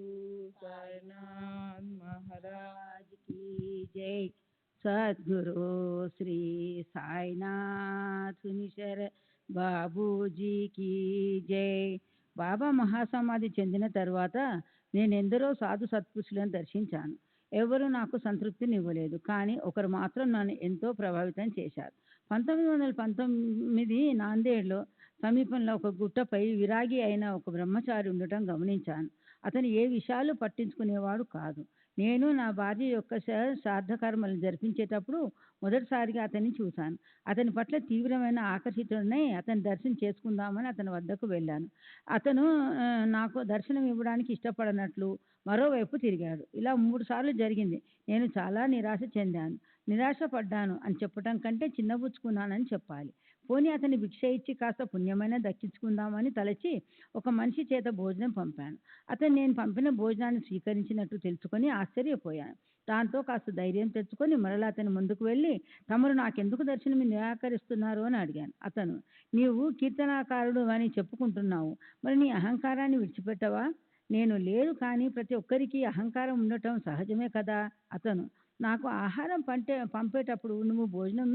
సాయినాథ్ మహారాజ్ की जय। सद्गुरु श्री साईनाथ सुनिशर బాబూజీకి జై. బాబా మహాసమాధి చెందిన తర్వాత నేను ఎందరో సాధు సత్పురుషులను దర్శించాను. ఎవరు నాకు సంతృప్తినివ్వలేదు. కానీ ఒకరు మాత్రం నన్ను ఎంతో ప్రభావితం చేశారు. 1919 నాందేడ్లో సమీపంలో ఒక గుట్టపై విరాగి అయిన ఒక బ్రహ్మచారి ఉండటం గమనించాను. అతను ఏ విషయాలు పట్టించుకునేవాడు కాదు. నేను నా భార్య యొక్క శ్రాద్ధ కర్మలు జరిపించేటప్పుడు మొదటిసారిగా అతన్ని చూశాను. అతని పట్ల తీవ్రమైన ఆకర్షితుడనై అతని దర్శనం చేసుకుందామని అతని వద్దకు వెళ్ళాను. అతను నాకు దర్శనం ఇవ్వడానికి ఇష్టపడనట్లు మరోవైపు తిరిగాడు. ఇలా 3 సార్లు జరిగింది. నేను చాలా నిరాశ చెందాను. నిరాశపడ్డాను అని చెప్పటం కంటే చిన్నబుచ్చుకున్నానని చెప్పాలి. పోనీ అతని భిక్ష ఇచ్చి కాస్త పుణ్యమైనా దక్కించుకుందామని తలచి ఒక మనిషి చేత భోజనం పంపాను. అతను నేను పంపిన భోజనాన్ని స్వీకరించినట్టు తెలుసుకొని ఆశ్చర్యపోయాను. దాంతో కాస్త ధైర్యం తెచ్చుకొని మరలా అతని ముందుకు వెళ్ళి, తమరు నాకెందుకు దర్శనం నిరాకరిస్తున్నారు అని అడిగాను. అతను, నీవు కీర్తనాకారుడు అని చెప్పుకుంటున్నావు, మరి నీ అహంకారాన్ని విడిచిపెట్టవా? నేను, లేదు, కానీ ప్రతి ఒక్కరికి అహంకారం ఉండటం సహజమే కదా. అతను, నాకు ఆహారం పంపేటప్పుడు నువ్వు భోజనం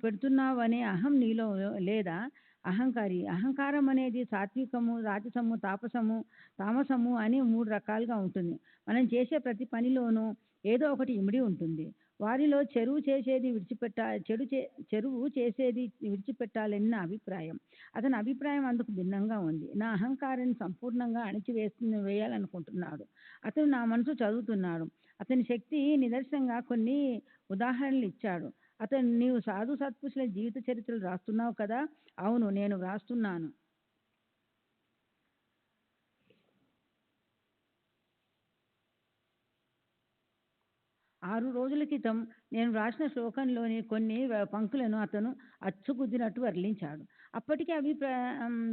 పెడుతున్నావనే అహం నీలో లేదా? అహంకారి, అహంకారం అనేది సాత్వికము, రాజసము, తామసము అని 3 రకాలుగా ఉంటుంది. మనం చేసే ప్రతి పనిలోనూ ఏదో ఒకటి ఇమిడి ఉంటుంది. వారిలో చెరువు చేసేది విడిచిపెట్టాలని నా అభిప్రాయం. అతని అభిప్రాయం అందుకు భిన్నంగా ఉంది. నా అహంకారాన్ని సంపూర్ణంగా వేయాలనుకుంటున్నాడు. అతను నా మనసు చదువుతున్నాడు. అతని శక్తి నిదర్శనంగా కొన్ని ఉదాహరణలు ఇచ్చాడు. అతను, నీవు సాధు సత్పురుషుల జీవిత చరిత్రలు రాస్తున్నావు కదా? అవును, నేను వ్రాస్తున్నాను. ఆరు రోజుల క్రితం నేను వ్రాసిన శ్లోకంలోని కొన్ని పంక్తులను అతను అచ్చుగుద్దినట్టు వర్ణించాడు. అప్పటికి అవి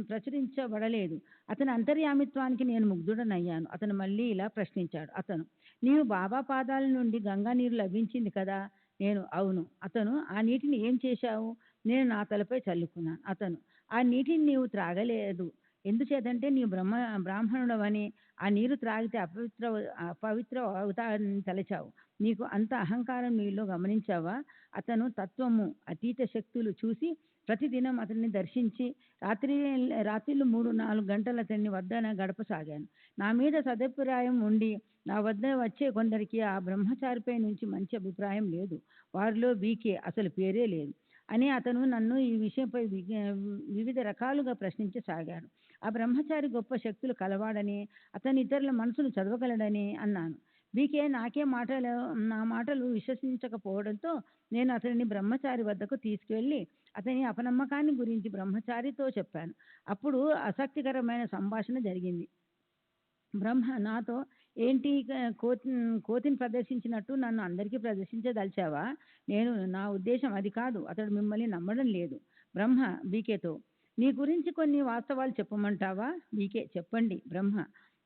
ప్రచురించబడలేదు. అతని అంతర్యామిత్వానికి నేను ముగ్ధుడనయ్యాను. అతను మళ్ళీ ఇలా ప్రశ్నించాడు. అతను, నీవు బాబా పాదాల నుండి గంగా నీరు లభించింది కదా? నేను, అవును. అతను, ఆ నీటిని ఏం చేశావు? నేను నా తలపై చల్లుకున్నాను. అతను, ఆ నీటిని నీవు త్రాగలేదు. ఎందుచేతంటే నీవు బ్రాహ్మణుడవని ఆ నీరు త్రాగితే అపవిత్ర అవుతాడని తలచావు. నీకు అంత అహంకారం నీలో గమనించావా? అతను తత్వము, అతీత శక్తులు చూసి ప్రతిదినం అతన్ని దర్శించి రాత్రిళ్ళు 3-4 గంటలు అతన్ని వద్దన గడపసాగాను. నా మీద సదభిప్రాయం ఉండి నా వద్ద వచ్చే కొందరికి ఆ బ్రహ్మచారిపై నుంచి మంచి అభిప్రాయం లేదు. వారిలో బీకే అసలు పేరే లేదు అని అతను నన్ను ఈ విషయంపై వివిధ రకాలుగా ప్రశ్నించసాగాడు. ఆ బ్రహ్మచారి గొప్ప శక్తులు కలవాడని, అతను ఇతరుల మనసును చదవగలడని అన్నాను. బీకే నా మాటలు విశ్వసించకపోవడంతో నేను అతనిని బ్రహ్మచారి వద్దకు తీసుకువెళ్ళి అతని అపనమ్మకాన్ని గురించి బ్రహ్మచారితో చెప్పాను. అప్పుడు ఆసక్తికరమైన సంభాషణ జరిగింది. బ్రహ్మ నాతో, ఏంటి కోతిని ప్రదర్శించినట్టు నన్ను అందరికీ ప్రదర్శించదలిచావా? నేను, నా ఉద్దేశం అది కాదు. అతడు మిమ్మల్ని నమ్మడం లేదు. బ్రహ్మ బీకేతో, నీ గురించి కొన్ని వాస్తవాలు చెప్పమంటావా? బీకే, చెప్పండి. బ్రహ్మ,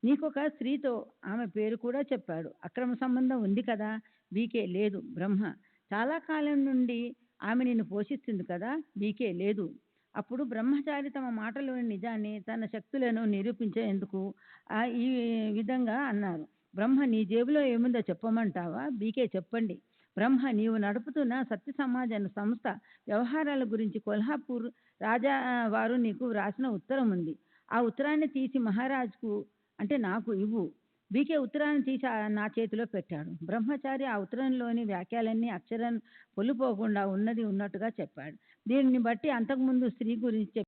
నీకొక స్త్రీతో, ఆమె పేరు కూడా చెప్పాడు, అక్రమ సంబంధం ఉంది కదా? బీకే, లేదు. బ్రహ్మ, చాలా కాలం నుండి ఆమె నిన్ను పోషిస్తుంది కదా? బీకే, లేదు. అప్పుడు బ్రహ్మచారి తమ మాటలోని నిజాన్ని, తన శక్తులను నిరూపించేందుకు ఈ విధంగా అన్నారు. బ్రహ్మ, నీ జేబులో ఏముందో చెప్పమంటావా? బీకే, చెప్పండి. బ్రహ్మ, నీవు నడుపుతున్న సత్య సమాజ సంస్థ వ్యవహారాల గురించి కొల్హాపూర్ రాజా వారు నీకు వ్రాసిన ఉత్తరం ఉంది. ఆ ఉత్తరాన్ని తీసి మహారాజ్కు, అంటే నాకు ఇవ్వు. బీకే ఉత్తరాన్ని తీసి నా చేతిలో పెట్టాడు. బ్రహ్మచారి ఆ ఉత్తరంలోని వాక్యాలన్నీ అక్షరం పొల్లుపోకుండా ఉన్నది ఉన్నట్టుగా చెప్పాడు. దీనిని బట్టి అంతకుముందు స్త్రీ గురించి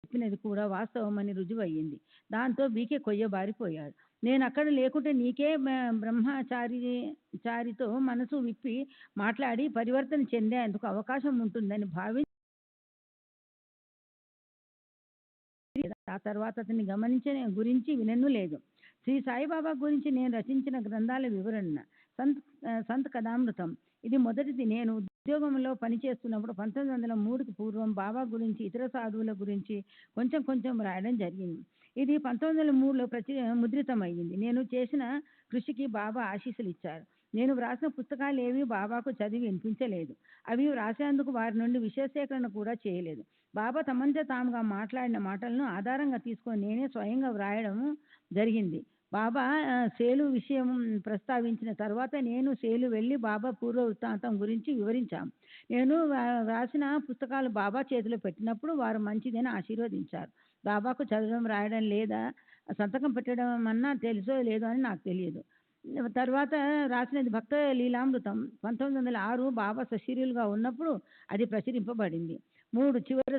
చెప్పినది కూడా వాస్తవమని రుజువయ్యింది. దాంతో బీకే కొయ్యబారిపోయాడు. నేను అక్కడ లేకుంటే నీకే బ్రహ్మచారితో మనసు విప్పి మాట్లాడి పరివర్తన చెందేందుకు అవకాశం ఉంటుందని భావించి ఆ తర్వాత అతన్ని గమనించిన గురించి వినను లేదు. శ్రీ సాయిబాబా గురించి నేను రచించిన గ్రంథాల వివరణ సంత్ కథామృతం. ఇది మొదటిది. నేను ఉద్యోగంలో పనిచేస్తున్నప్పుడు 1903కి పూర్వం బాబా గురించి, ఇతర సాధువుల గురించి కొంచెం కొంచెం రాయడం జరిగింది. ఇది 1903లో ముద్రితమయ్యింది. నేను చేసిన కృషికి బాబా ఆశీస్సులు ఇచ్చారు. నేను వ్రాసిన పుస్తకాలు ఏవి బాబాకు చదివి వినిపించలేదు. అవి వ్రాసేందుకు వారి నుండి విషయ సేకరణ కూడా చేయలేదు. బాబా తమంత తాముగా మాట్లాడిన మాటలను ఆధారంగా తీసుకొని నేనే స్వయంగా వ్రాయడం జరిగింది. బాబా సేలు విషయం ప్రస్తావించిన తర్వాత నేను సేలు వెళ్ళి బాబా పూర్వ వృత్తాంతం గురించి వివరించాం. నేను వ్రాసిన పుస్తకాలు బాబా చేతిలో పెట్టినప్పుడు వారు మంచిదని ఆశీర్వదించారు. బాబాకు చదవడం రాయడం లేదా సంతకం పెట్టడం అన్నా తెలుసో లేదో అని నాకు తెలియదు. తర్వాత రాసినది భక్త లీలామృతం 1906 బాబా సశరీరులుగా ఉన్నప్పుడు అది ప్రచురింపబడింది. 3 చివరి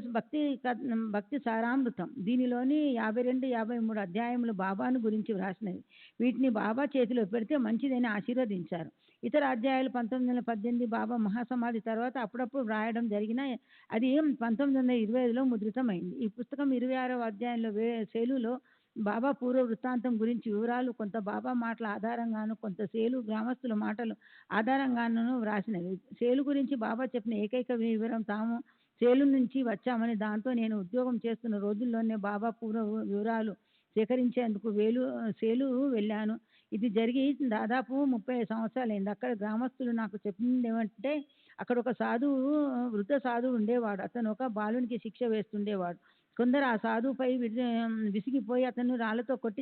భక్తి సారామృతం దీనిలోని 52, 53 అధ్యాయములు బాబాను గురించి వ్రాసినవి. వీటిని బాబా చేతిలో పెడితే మంచిదని ఆశీర్వదించారు. ఇతర అధ్యాయాలు 1918 బాబా మహాసమాధి తర్వాత అప్పుడప్పుడు వ్రాయడం జరిగిన అది 1925లో ముద్రితమైంది. ఈ పుస్తకం 26వ అధ్యాయంలో సేలులో బాబా పూర్వ వృత్తాంతం గురించి వివరాలు, కొంత బాబా మాటల ఆధారంగాను, కొంత సేలు గ్రామస్తుల మాటలు ఆధారంగాను వ్రాసినవి. సేలు గురించి బాబా చెప్పిన ఏకైక వివరం తాము సేలు నుంచి వచ్చామని, దాంతో నేను ఉద్యోగం చేస్తున్న రోజుల్లోనే బాబా పూర్వ వివరాలు సేకరించేందుకు సేలు వెళ్ళాను. ఇది జరిగి దాదాపు 30 సంవత్సరాలైంది. అక్కడ గ్రామస్తులు నాకు చెప్పింది ఏమంటే, అక్కడ ఒక సాధువు, వృద్ధ సాధువు ఉండేవాడు. అతను ఒక బాలునికి శిక్ష వేస్తుండేవాడు. కొందరు ఆ సాధువుపై విసిగిపోయి అతను రాళ్లతో కొట్టి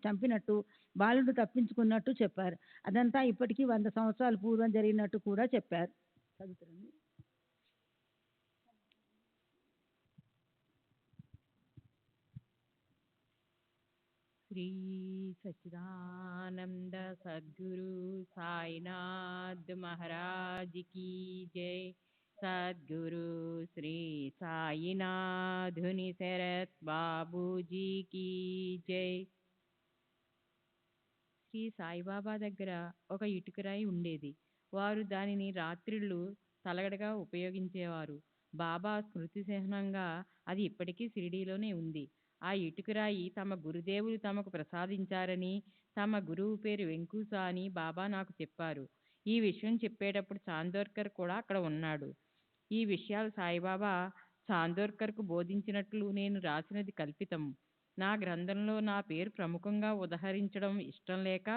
చంపినట్టు, బాలుడు తప్పించుకున్నట్టు చెప్పారు. అదంతా ఇప్పటికీ 100 సంవత్సరాల పూర్వం జరిగినట్టు కూడా చెప్పారు. చదువుతారండి. శ్రీ సచ్చిదానంద సద్గురు సాయినాథ్ మహారాజ్ की जय। सद्गुरु श्री సాయినాథుని శరత్ బాబూజీ की जय। శ్రీ సాయిబాబా దగ్గర ఒక ఇటుకరాయి ఉండేది. వారు దానిని రాత్రిళ్ళు తలగడగా ఉపయోగించేవారు. బాబా స్మృతి చిహ్నంగా అది ఇప్పటికీ షిరిడీలోనే ఉంది. ఆ ఇటుకరాయి తమ గురుదేవులు తమకు ప్రసాదించారని, తమ గురువు పేరు వెంకూసా అని బాబా నాకు చెప్పారు. ఈ విషయం చెప్పేటప్పుడు చాందోర్కర్ కూడా అక్కడ ఉన్నాడు. ఈ విషయాలు సాయిబాబా చాందోర్కర్కు బోధించినట్లు నేను రాసినది కల్పితం. నా గ్రంథంలో నా పేరు ప్రముఖంగా ఉదహరించడం ఇష్టం లేక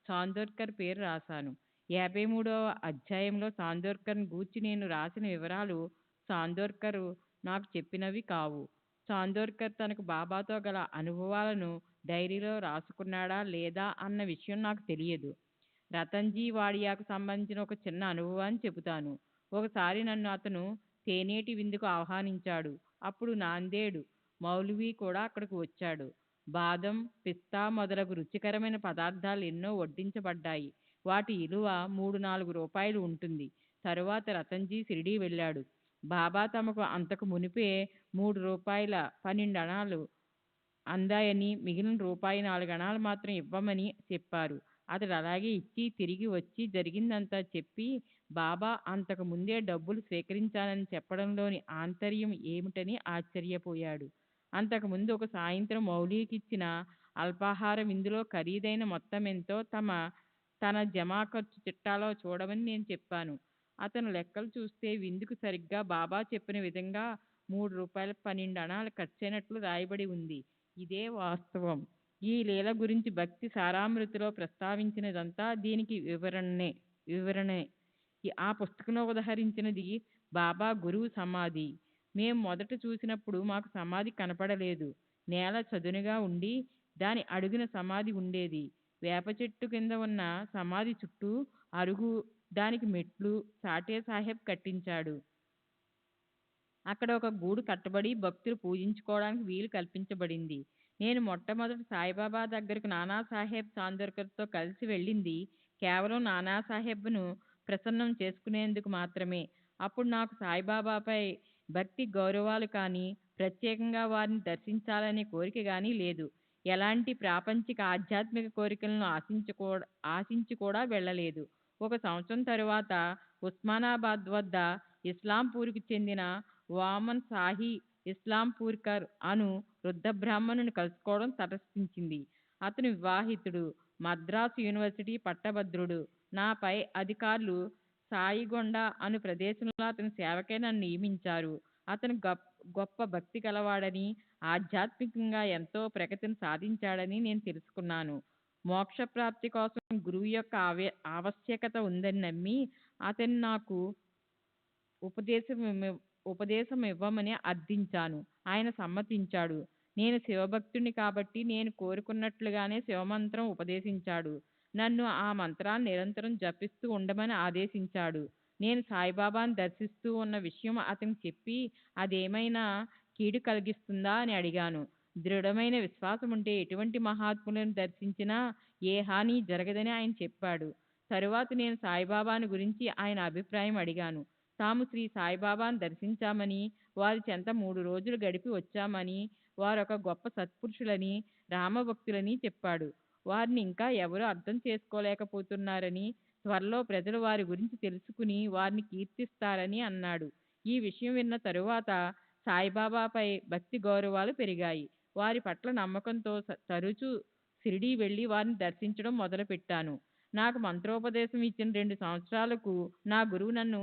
చాందోర్కర్ పేరు రాశాను. 53వ అధ్యాయంలో చాందోర్కర్ను గూర్చి నేను రాసిన వివరాలు చాందోర్కర్ నాకు చెప్పినవి కావు. చాందోర్కర్ తనకు బాబాతో గల అనుభవాలను డైరీలో రాసుకున్నాడా లేదా అన్న విషయం నాకు తెలియదు. రతన్జీ వాడియాకు సంబంధించిన ఒక చిన్న అనుభవాన్ని చెబుతాను. ఒకసారి నన్ను అతను తేనేటి విందుకు ఆహ్వానించాడు. అప్పుడు నాందేడు మౌలవీ కూడా అక్కడికి వచ్చాడు. బాదం, పిస్తా మొదలగు రుచికరమైన పదార్థాలు ఎన్నో వడ్డించబడ్డాయి. వాటి విలువ 3-4 రూపాయలు ఉంటుంది. తరువాత రతన్జీ షిరిడీ వెళ్ళాడు. బాబా తమకు అంతకు మునిపే 3 రూపాయల 12 అణాలు అందాయని, మిగిలిన రూపాయి 4 అణాలు మాత్రం ఇవ్వమని చెప్పారు. అతడు అలాగే ఇచ్చి తిరిగి వచ్చి జరిగిందంతా చెప్పి, బాబా అంతకు ముందే డబ్బులు స్వీకరించానని చెప్పడంలోని ఆంతర్యం ఏమిటని ఆశ్చర్యపోయాడు. అంతకుముందు ఒక సాయంత్రం మౌలీకిచ్చిన అల్పాహారం ఇందులో ఖరీదైన మొత్తం ఎంతో తన జమా ఖర్చు చిట్టాలో చూడమని నేను చెప్పాను. అతను లెక్కలు చూస్తే విందుకు సరిగ్గా బాబా చెప్పిన విధంగా 3 రూపాయల 12 అణాలు ఖర్చయినట్లు రాయబడి ఉంది. ఇదే వాస్తవం. ఈ లీల గురించి భక్తి సారామృతిలో ప్రస్తావించినదంతా దీనికి వివరణే. ఆ పుస్తకంలో ఉదహరించినది బాబా గురువు సమాధి. మేము మొదట చూసినప్పుడు మాకు సమాధి కనపడలేదు. నేల చదునుగా ఉండి దాని అడుగున సమాధి ఉండేది. వేప చెట్టు కింద ఉన్న సమాధి చుట్టూ అరుగు, దానికి మెట్లు సాటే సాహెబ్ కట్టించాడు. అక్కడ ఒక గూడు కట్టబడి భక్తులు పూజించుకోవడానికి వీలు కల్పించబడింది. నేను మొట్టమొదటి సాయిబాబా దగ్గరకు నానాసాహెబ్ చాందోర్కర్తో కలిసి వెళ్ళింది కేవలం నానాసాహెబ్ను ప్రసన్నం చేసుకునేందుకు మాత్రమే. అప్పుడు నాకు సాయిబాబాపై భక్తి గౌరవాలు కానీ, ప్రత్యేకంగా వారిని దర్శించాలనే కోరిక కానీ లేదు. ఎలాంటి ప్రాపంచిక ఆధ్యాత్మిక కోరికలను ఆశించి కూడా వెళ్ళలేదు. 1 సంవత్సరం తరువాత ఉస్మానాబాద్ వద్ద ఇస్లాంపూర్కు చెందిన వామన్ సాహి ఇస్లాంపూర్కర్ అను వృద్ధ బ్రాహ్మణుని కలుసుకోవడం తటస్థించింది. అతను వివాహితుడు, మద్రాసు యూనివర్సిటీ పట్టభద్రుడు. నాపై అధికారులు సాయిగొండ అను ప్రదేశంలో అతని సేవకై నన్ను నియమించారు. అతను గొప్ప భక్తి కలవాడని, ఆధ్యాత్మికంగా ఎంతో ప్రగతిని సాధించాడని నేను తెలుసుకున్నాను. మోక్షప్రాప్తి కోసం గురువు యొక్క ఆవశ్యకత ఉందని నమ్మి అతను నాకు ఉపదేశం ఇవ్వమని అర్థించాను. ఆయన సమ్మతించాడు. నేను శివభక్తుడిని కాబట్టి నేను కోరుకున్నట్లుగానే శివమంత్రం ఉపదేశించాడు. నన్ను ఆ మంత్రాన్ని నిరంతరం జపిస్తూ ఉండమని ఆదేశించాడు. నేను సాయిబాబాను దర్శిస్తూ ఉన్న విషయం అతనికి చెప్పి అదేమైనా కీడు కలిగిస్తుందా అని అడిగాను. దృఢమైన విశ్వాసం ఉంటే ఎటువంటి మహాత్ములను దర్శించినా ఏ హాని జరగదని ఆయన చెప్పాడు. తరువాత నేను సాయిబాబాను గురించి ఆయన అభిప్రాయం అడిగాను. తాము శ్రీ సాయిబాబాను దర్శించామని, వారి చెంత 3 రోజులు గడిపి వచ్చామని, వారొక గొప్ప సత్పురుషులని, రామభక్తులని చెప్పాడు. వారిని ఇంకా ఎవరూ అర్థం చేసుకోలేకపోతున్నారని, త్వరలో ప్రజలు వారి గురించి తెలుసుకుని వారిని కీర్తిస్తారని అన్నాడు. ఈ విషయం విన్న తరువాత సాయిబాబాపై భక్తి గౌరవాలు పెరిగాయి. వారి పట్ల నమ్మకంతో తరచూ షిరిడీ వెళ్ళి వారిని దర్శించడం మొదలుపెట్టాను. నాకు మంత్రోపదేశం ఇచ్చిన 2 సంవత్సరాలకు నా గురువు నన్ను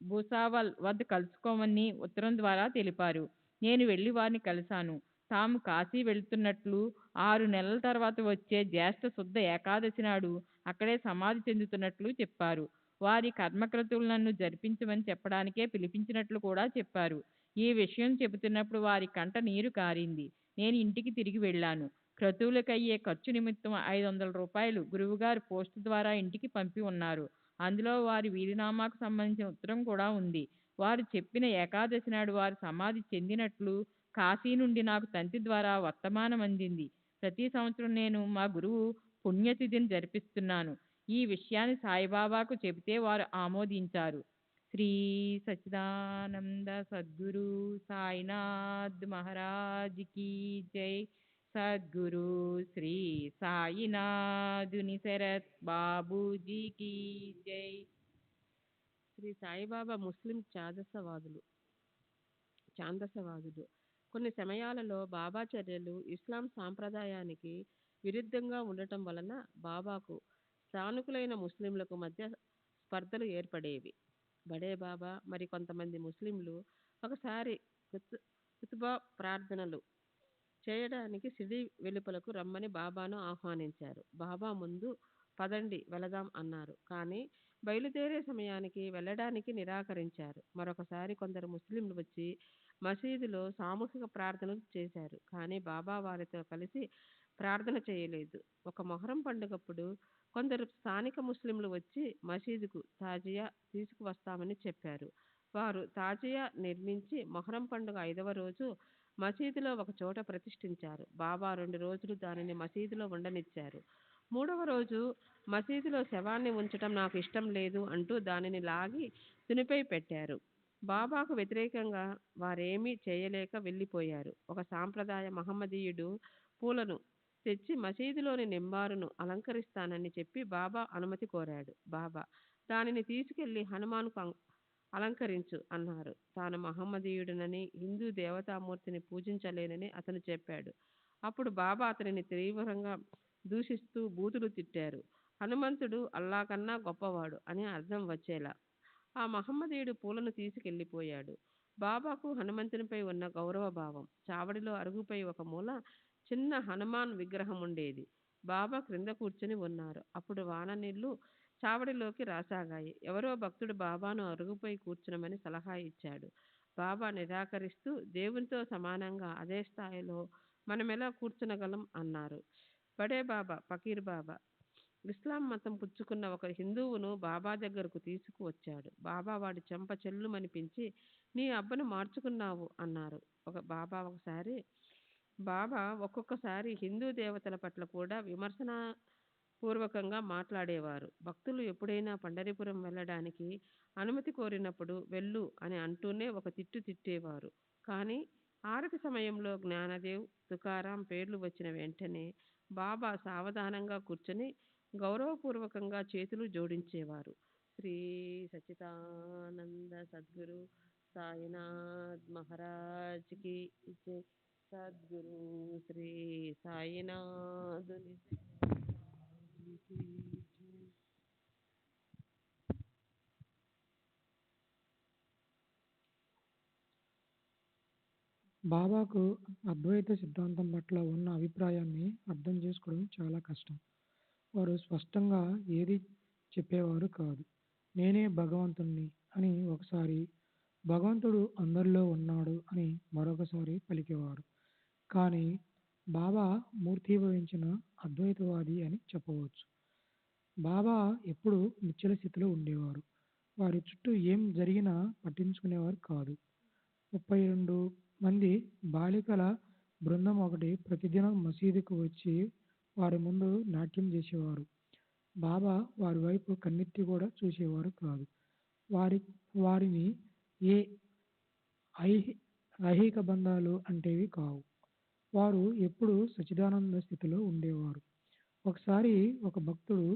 భూసావల్ వద్ద కలుసుకోమని ఉత్తరం ద్వారా తెలిపారు. నేను వెళ్ళి వారిని కలిశాను. తాము కాశీ వెళ్తున్నట్లు, 6 నెలల తర్వాత వచ్చే జ్యేష్ఠ శుద్ధ ఏకాదశి నాడు అక్కడే సమాధి చెందుతున్నట్లు చెప్పారు. వారి కర్మక్రతువులు నన్ను జరిపించమని చెప్పడానికే పిలిపించినట్లు కూడా చెప్పారు. ఈ విషయం చెబుతున్నప్పుడు వారి కంట నీరు కారింది. నేను ఇంటికి తిరిగి వెళ్ళాను. క్రతువులకయ్యే ఖర్చు నిమిత్తం 500 రూపాయలు గురువుగారు పోస్టు ద్వారా ఇంటికి పంపి ఉన్నారు. అందులో వారి వీలునామాకు సంబంధించిన ఉత్తరం కూడా ఉంది. వారు చెప్పిన ఏకాదశి నాడు వారు సమాధి చెందినట్లు కాశీ నుండి నాకు తంతి ద్వారా వర్తమానం అందింది. ప్రతి సంవత్సరం నేను మా గురువు పుణ్యతిథిని జరిపిస్తున్నాను. ఈ విషయాన్ని సాయిబాబాకు చెబితే వారు ఆమోదించారు. శ్రీ సచ్చిదానంద సద్గురు సాయినాథ్ మహారాజ్ కీ జై. సద్గురు శ్రీ సాయినాథుని శరత్ బాబూజీ కీ జై. శ్రీ సాయిబాబా ముస్లిం ఛాందసవాదుడు. కొన్ని సమయాలలో బాబా చర్యలు ఇస్లాం సాంప్రదాయానికి విరుద్ధంగా ఉండటం వలన బాబాకు సానుకులైన ముస్లింలకు మధ్య స్పర్ధలు ఏర్పడేవి. బడే బాబా మరి కొంతమంది ముస్లింలు ఒకసారి ఖుతుబా ప్రార్థనలు చేయడానికి షిరిడీ వెలుపలకు రమ్మని బాబాను ఆహ్వానించారు. బాబా ముందు పదండి వెళదాం అన్నారు. కానీ బయలుదేరే సమయానికి వెళ్ళడానికి నిరాకరించారు. మరొకసారి కొందరు ముస్లింలు వచ్చి మసీదులో సామూహిక ప్రార్థనలు చేశారు. కానీ బాబా వారితో కలిసి ప్రార్థన చేయలేదు. ఒక మొహరం పండుగప్పుడు కొందరు స్థానిక ముస్లింలు వచ్చి మసీదుకు తాజియా తీసుకువస్తామని చెప్పారు. వారు తాజియా నిర్మించి మొహరం పండుగ 5వ రోజు మసీదులో ఒక చోట ప్రతిష్ఠించారు. బాబా 2 రోజులు దానిని మసీదులో ఉండనిచ్చారు. 3వ రోజు మసీదులో శవాన్ని ఉంచటం నాకు ఇష్టం లేదు అంటూ దానిని లాగి తునిపై పెట్టారు. బాబాకు వ్యతిరేకంగా వారేమీ చేయలేక వెళ్ళిపోయారు. ఒక సాంప్రదాయ మహమ్మదీయుడు పూలను తెచ్చి మసీదులోని నింబారును అలంకరిస్తానని చెప్పి బాబా అనుమతి కోరాడు. బాబా దానిని తీసుకెళ్లి హనుమాన్కు అలంకరించు అన్నారు. తాను మహమ్మదీయుడినని, హిందూ దేవతామూర్తిని పూజించలేనని అతను చెప్పాడు. అప్పుడు బాబా అతనిని తీవ్రంగా దూషిస్తూ బూతులు తిట్టారు. హనుమంతుడు అల్లా కన్నా గొప్పవాడు అని అర్థం వచ్చేలా. ఆ మహమ్మదీయుడు పూలను తీసుకెళ్లిపోయాడు. బాబాకు హనుమంతునిపై ఉన్న గౌరవ భావం. చావడిలో అరుగుపై ఒక మూల చిన్న హనుమాన్ విగ్రహం ఉండేది. బాబా క్రింద కూర్చుని ఉన్నారు. అప్పుడు వాన నీళ్లు చావడిలోకి రాసాగాయి. ఎవరో భక్తుడు బాబాను అరుగుపై కూర్చునమని సలహా ఇచ్చాడు. బాబా నిరాకరిస్తూ దేవునితో సమానంగా అదే స్థాయిలో మనమెలా కూర్చునగలం అన్నారు. బడే బాబా, ఫకీర్ బాబా ఇస్లాం మతం పుచ్చుకున్న ఒక హిందువును బాబా దగ్గరకు తీసుకువచ్చాడు. బాబా వాడి చెంప చెల్లుమనిపించి నీ అబ్బను మార్చుకున్నావు అన్నారు. బాబా ఒక్కొక్కసారి హిందూ దేవతల పట్ల కూడా విమర్శన పూర్వకంగా మాట్లాడేవారు. భక్తులు ఎప్పుడైనా పండరిపురం వెళ్ళడానికి అనుమతి కోరినప్పుడు వెళ్ళు అని అంటూనే ఒక తిట్టు తిట్టేవారు. కానీ ఆరతి సమయంలో జ్ఞానదేవ్, తుకారాం పేర్లు వచ్చిన వెంటనే బాబా సావధానంగా కూర్చొని గౌరవపూర్వకంగా చేతులు జోడించేవారు. శ్రీ సచ్చిదానంద సద్గురు సాయినాథ్ మహారాజ్ కి జై. సద్గురు శ్రీ సాయినాథుని బాబాకు అద్వైత సిద్ధాంతం పట్ల ఉన్న అభిప్రాయాన్ని అర్థం చేసుకోవడం చాలా కష్టం. వారు స్పష్టంగా ఏది చెప్పేవారు కాదు. నేనే భగవంతుణ్ణి అని ఒకసారి, భగవంతుడు అందరిలో ఉన్నాడు అని మరొకసారి పలికేవారు. కానీ బాబా మూర్తీభవించిన అద్వైతవాది అని చెప్పవచ్చు. బాబా ఎప్పుడూ నిశ్చల స్థితిలో ఉండేవారు. వారి చుట్టూ ఏం జరిగినా పట్టించుకునేవారు కాదు. 32 మంది బాలికల బృందం ఒకటి ప్రతిదినం మసీదుకు వచ్చి వారి ముందు నాట్యం చేసేవారు. బాబా వారి వైపు కన్నెత్తి కూడా చూసేవారు కాదు. వారి వారిని ఏ ఐహి ఐహిక బంధాలు అంటేవి కావు. వారు ఎప్పుడూ సచ్చిదానంద స్థితిలో ఉండేవారు. ఒకసారి ఒక భక్తుడు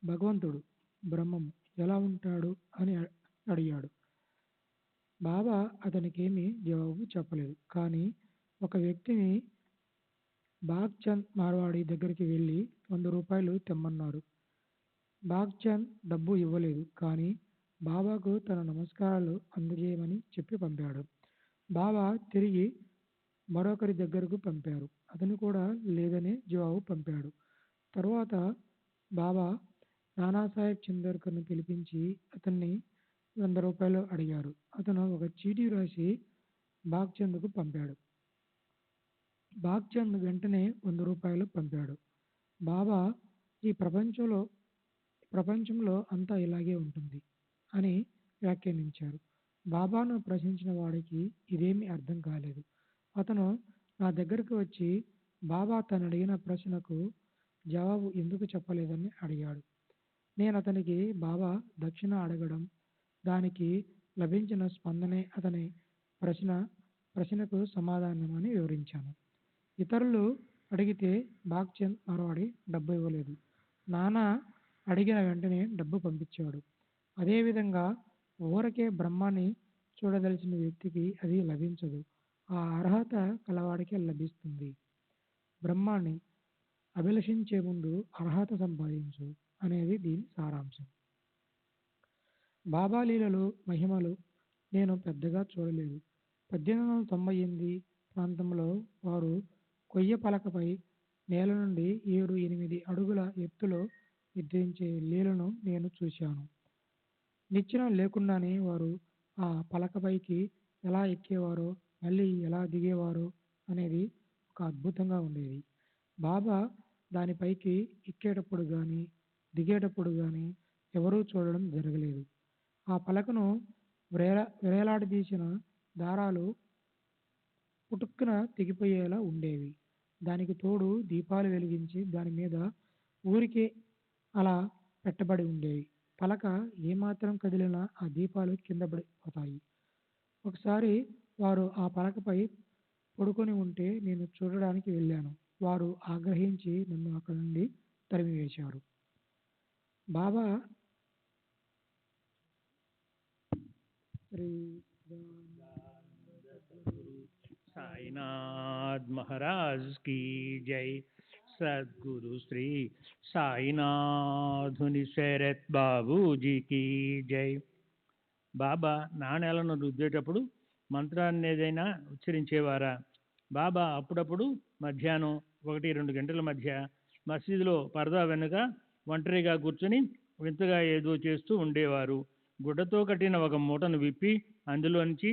భగవంతుడు బ్రహ్మము ఎలా ఉంటాడు అని అడిగాడు. బాబా అతనికేమీ జవాబు చెప్పలేదు. కానీ ఒక వ్యక్తిని బాగ్చంద్ మార్వాడి దగ్గరికి వెళ్ళి 100 రూపాయలు తెమ్మన్నారు. బాగ్చంద్ డబ్బు ఇవ్వలేదు. కానీ బాబాకు తన నమస్కారాలు అందజేయమని చెప్పి పంపాడు. బాబా తిరిగి మరొకరి దగ్గరకు పంపారు. అతను కూడా లేదనే జవాబు పంపాడు. తరువాత బాబా నానాసాహెబ్ చందర్కర్ను పిలిపించి అతన్ని 100 రూపాయలు అడిగారు. అతను ఒక చీటీ రాసి బాగ్చంద్కు పంపాడు. బాగ్చంద్ వెంటనే 100 రూపాయలు పంపాడు. బాబా ఈ ప్రపంచంలో అంతా ఇలాగే ఉంటుంది అని వ్యాఖ్యానించారు. బాబాను ప్రశ్నించిన వాడికి ఇదేమీ అర్థం కాలేదు. అతను నా దగ్గరకు వచ్చి బాబా తను అడిగిన ప్రశ్నకు జవాబు ఎందుకు చెప్పలేదని అడిగాడు. నేను అతనికి బాబా దక్షిణ అడగడం, దానికి లభించిన స్పందనే అతని ప్రశ్నకు సమాధానమని వివరించాను. ఇతరులు అడిగితే బాగ్చంద్ మరవాడి డబ్బు ఇవ్వలేదు. నానా అడిగిన వెంటనే డబ్బు పంపించాడు. అదేవిధంగా ఊరకే బ్రహ్మాన్ని చూడదలిచిన వ్యక్తికి అది లభించదు. ఆ అర్హత కలవాడికే లభిస్తుంది. బ్రహ్మాన్ని అభిలషించే ముందు అర్హత సంపాదించు అనేది దీని సారాంశం. బాబా లీలలు మహిమలు నేను పెద్దగా చూడలేదు. 1898 ప్రాంతంలో వారు కొయ్య పలకపై నేల నుండి 7-8 అడుగుల ఎత్తులో నిద్రించే లీలను నేను చూశాను. నిచ్చెన లేకుండానే వారు ఆ పలకపైకి ఎలా ఎక్కేవారో మళ్ళీ ఎలా దిగేవారో అనేది ఒక అద్భుతంగా ఉండేది. బాబా దానిపైకి ఎక్కేటప్పుడు కానీ దిగేటప్పుడు కానీ ఎవరూ చూడడం జరగలేదు. ఆ పలకను వేలాడదీసిన దారాలు పుటుక్కున తెగిపోయేలా ఉండేవి. దానికి తోడు దీపాలు వెలిగించి దాని మీద ఊరికే అలా పెట్టబడి ఉండేవి. పలక ఏమాత్రం కదిలినా ఆ దీపాలు కింద పడిపోతాయి. ఒకసారి వారు ఆ పలకపై పడుకొని ఉంటే నేను చూడడానికి వెళ్ళాను. వారు ఆగ్రహించి నన్ను అక్కడి నుండి తరిమివేశారు. బాబా శ్రీ साईनाथ महाराज की जय। सद्गुरु श्री साईनाथ शरत बाबू जी की जय। బాబా నాణేలను రుద్దేటప్పుడు మంత్రాన్ని ఏదైనా ఉచ్చరించేవారా? బాబా అప్పుడప్పుడు మధ్యాహ్నం 1-2 గంటల మధ్య మసీదులో పరదా వెనుక ఒంటరిగా కూర్చుని వింతగా ఏదో చేస్తూ ఉండేవారు. గుడ్డతో కట్టిన ఒక మూటను విప్పి అందులోంచి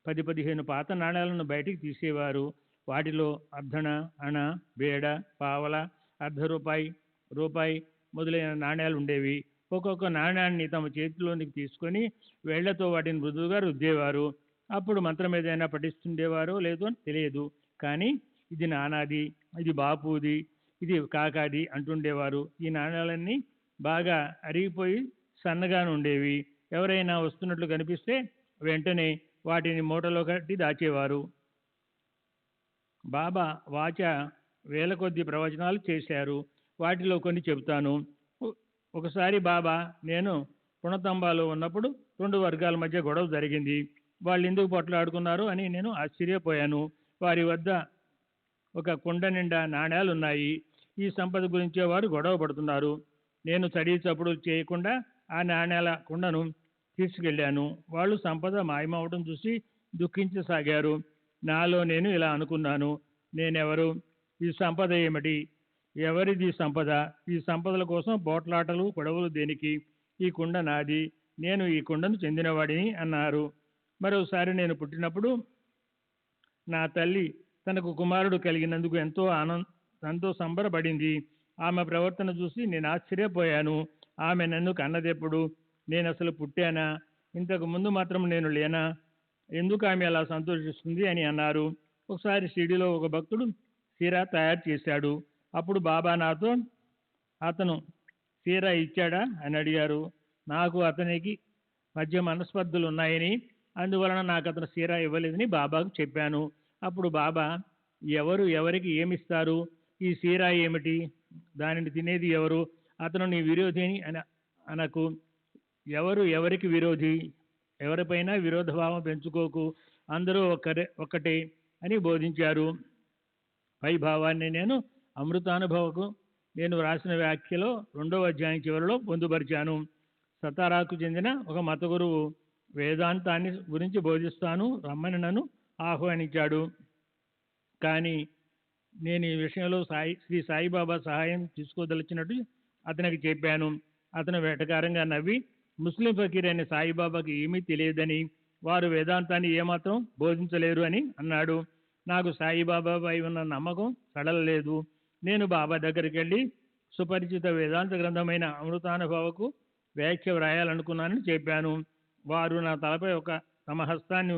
10-15 పాత నాణేలను బయటికి తీసేవారు. వాటిలో అర్ధణ, అణ, బేడ, పావల, ₹1 రూపాయి మొదలైన నాణేలు ఉండేవి. ఒక్కొక్క నాణ్యాన్ని తమ చేతిలోనికి తీసుకొని వేళ్లతో వాటిని మృదువుగా రుద్దేవారు. అప్పుడు మంత్రం ఏదైనా పఠిస్తుండేవారో లేదో తెలియదు. కానీ ఇది నానాది, ఇది బాపూది, ఇది కాకాది అంటుండేవారు. ఈ నాణ్యాలన్నీ బాగా అరిగిపోయి సన్నగా ఉండేవి. ఎవరైనా వస్తున్నట్లు కనిపిస్తే వెంటనే వాటిని మూటలో కట్టి దాచేవారు. బాబా వాచ వేల కొద్ది ప్రవచనాలు చేశారు. వాటిలో కొన్ని చెబుతాను. ఒకసారి బాబా నేను పుణతంబాలో ఉన్నప్పుడు 2 వర్గాల మధ్య గొడవ జరిగింది. వాళ్ళు ఎందుకు పొట్లాడుకున్నారు అని నేను ఆశ్చర్యపోయాను. వారి వద్ద ఒక కుండ నిండా నాణ్యాలు ఉన్నాయి. ఈ సంపద గురించే వారు గొడవ పడుతున్నారు. నేను చప్పుడు చేయకుండా ఆ నాణ్యాల కుండను తీసుకెళ్ళాను. వాళ్ళు సంపద మాయమవడం చూసి దుఃఖించసాగారు. నాలో నేను ఇలా అనుకున్నాను, నేనెవరు? ఈ సంపద ఏమిటి? ఎవరిది సంపద? ఈ సంపదల కోసం పోట్లాటలు గొడవలు దేనికి? ఈ కుండ నాది, నేను ఈ కుండను చెందినవాడిని అన్నారు. మరోసారి నేను పుట్టినప్పుడు నా తల్లి తనకు కుమారుడు కలిగినందుకు ఎంతో సంబరపడింది. ఆమె ప్రవర్తన చూసి నేను ఆశ్చర్యపోయాను. ఆమె నన్ను కన్నదెప్పుడు? నేను అసలు పుట్టానా? ఇంతకు ముందు మాత్రం నేను లేనా? ఎందుకు ఆమె అలా సంతోషిస్తుంది అని అన్నారు. ఒకసారి షిరిడీలో ఒక భక్తుడు సీరా తయారు చేశాడు. అప్పుడు బాబా నాతో అతను సీరా ఇచ్చాడా అని అడిగారు. నాకు అతనికి మధ్య మనస్పర్ధలు ఉన్నాయని, అందువలన నాకు అతను సీరా ఇవ్వలేదని బాబాకు చెప్పాను. అప్పుడు బాబా, ఎవరు ఎవరికి ఏమిస్తారు? ఈ సీరా ఏమిటి? దానిని తినేది ఎవరు? అతను నీ విరోధి అని అనకు. ఎవరు ఎవరికి విరోధి? ఎవరిపైనా విరోధభావం పెంచుకోకు. అందరూ ఒక్కటే అని బోధించారు. పై భావాన్ని నేను అమృతానుభవకు నేను వ్రాసిన వ్యాఖ్యలో 2వ అధ్యాయం చివరిలో పొందుపరిచాను. సతారాకు చెందిన ఒక మత గురువు వేదాంతాన్ని గురించి బోధిస్తాను రమ్మని నన్ను ఆహ్వానించాడు. కానీ నేను ఈ విషయంలో శ్రీ సాయిబాబా సహాయం తీసుకోదలిచినట్టు అతనికి చెప్పాను. అతను వెటకారంగా నవ్వి, ముస్లిం ఫకీర్ అయిన సాయిబాబాకి ఏమీ తెలియదని, వారు వేదాంతాన్ని ఏమాత్రం బోధించలేరు అని అన్నాడు. నాకు సాయిబాబాపై ఉన్న నమ్మకం సడలలేదు. నేను బాబా దగ్గరికి వెళ్ళి సుపరిచిత వేదాంత గ్రంథమైన అమృతానుభవకు వ్యాఖ్య వ్రాయాలనుకున్నానని చెప్పాను. వారు నా తలపై తమ హస్తాన్ని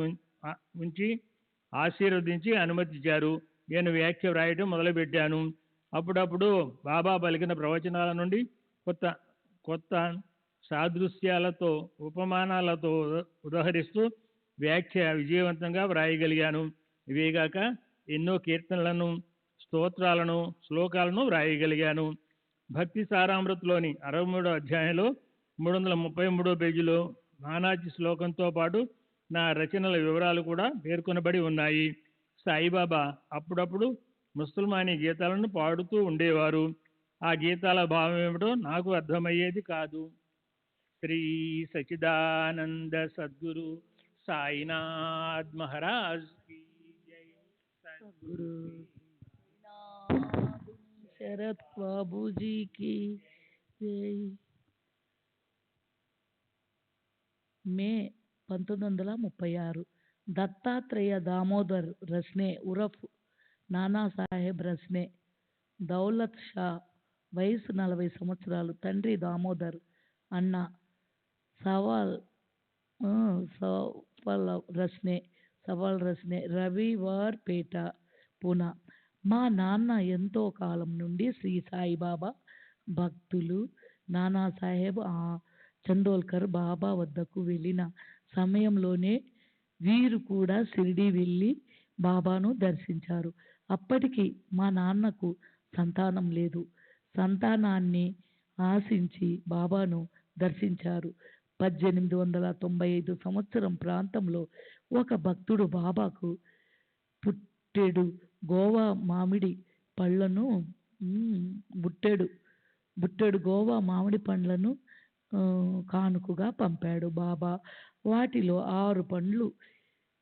ఉంచి ఆశీర్వదించి అనుమతించారు. నేను వ్యాఖ్య వ్రాయటం మొదలుపెట్టాను. అప్పుడప్పుడు బాబా పలికిన ప్రవచనాల నుండి కొత్త కొత్త సాదృశ్యాలతో ఉపమానాలతో ఉదహరిస్తూ వ్యాఖ్య విజయవంతంగా వ్రాయగలిగాను. ఇవేగాక ఎన్నో కీర్తనలను, స్తోత్రాలను, శ్లోకాలను వ్రాయగలిగాను. భక్తి సారామృతలోని 63వ అధ్యాయంలో 333వ పేజీలో నానాజీ శ్లోకంతో పాటు నా రచనల వివరాలు కూడా పేర్కొనబడి ఉన్నాయి. సాయిబాబా అప్పుడప్పుడు ముసల్మానీ గీతాలను పాడుతూ ఉండేవారు. ఆ గీతాల భావం ఏమిటో నాకు అర్థమయ్యేది కాదు. శ్రీ సచిదానంద సద్గురు సాయినాథ్ మహారాజ్ కీ జై. సద్గురు శరత్ బాబూజీకి జై. మే 1936 దత్తాత్రేయ దామోదర్ రస్నే ఉరఫ్ నానాసాహెబ్ రస్నే, దౌలత్ షా, వయసు 40 సంవత్సరాలు. తండ్రి దామోదర్, అన్న సవాల్ రస్నే, రవివార్ పేట, పూనా. మా నాన్న ఎంతో కాలం నుండి శ్రీ సాయిబాబా భక్తులు. నానాసాహెబ్ చందోల్కర్ బాబా వద్దకు వెళ్ళిన సమయంలోనే వీరు కూడా షిరిడీ వెళ్ళి బాబాను దర్శించారు. అప్పటికి మా నాన్నకు సంతానం లేదు. సంతానాన్ని ఆశించి బాబాను దర్శించారు. 1895 సంవత్సరం ప్రాంతంలో ఒక భక్తుడు బాబాకు పుట్టెడు గోవా మామిడి పళ్ళను బుట్టెడు గోవా మామిడి పండ్లను కానుకగా పంపాడు. బాబా వాటిలో 6 పండ్లు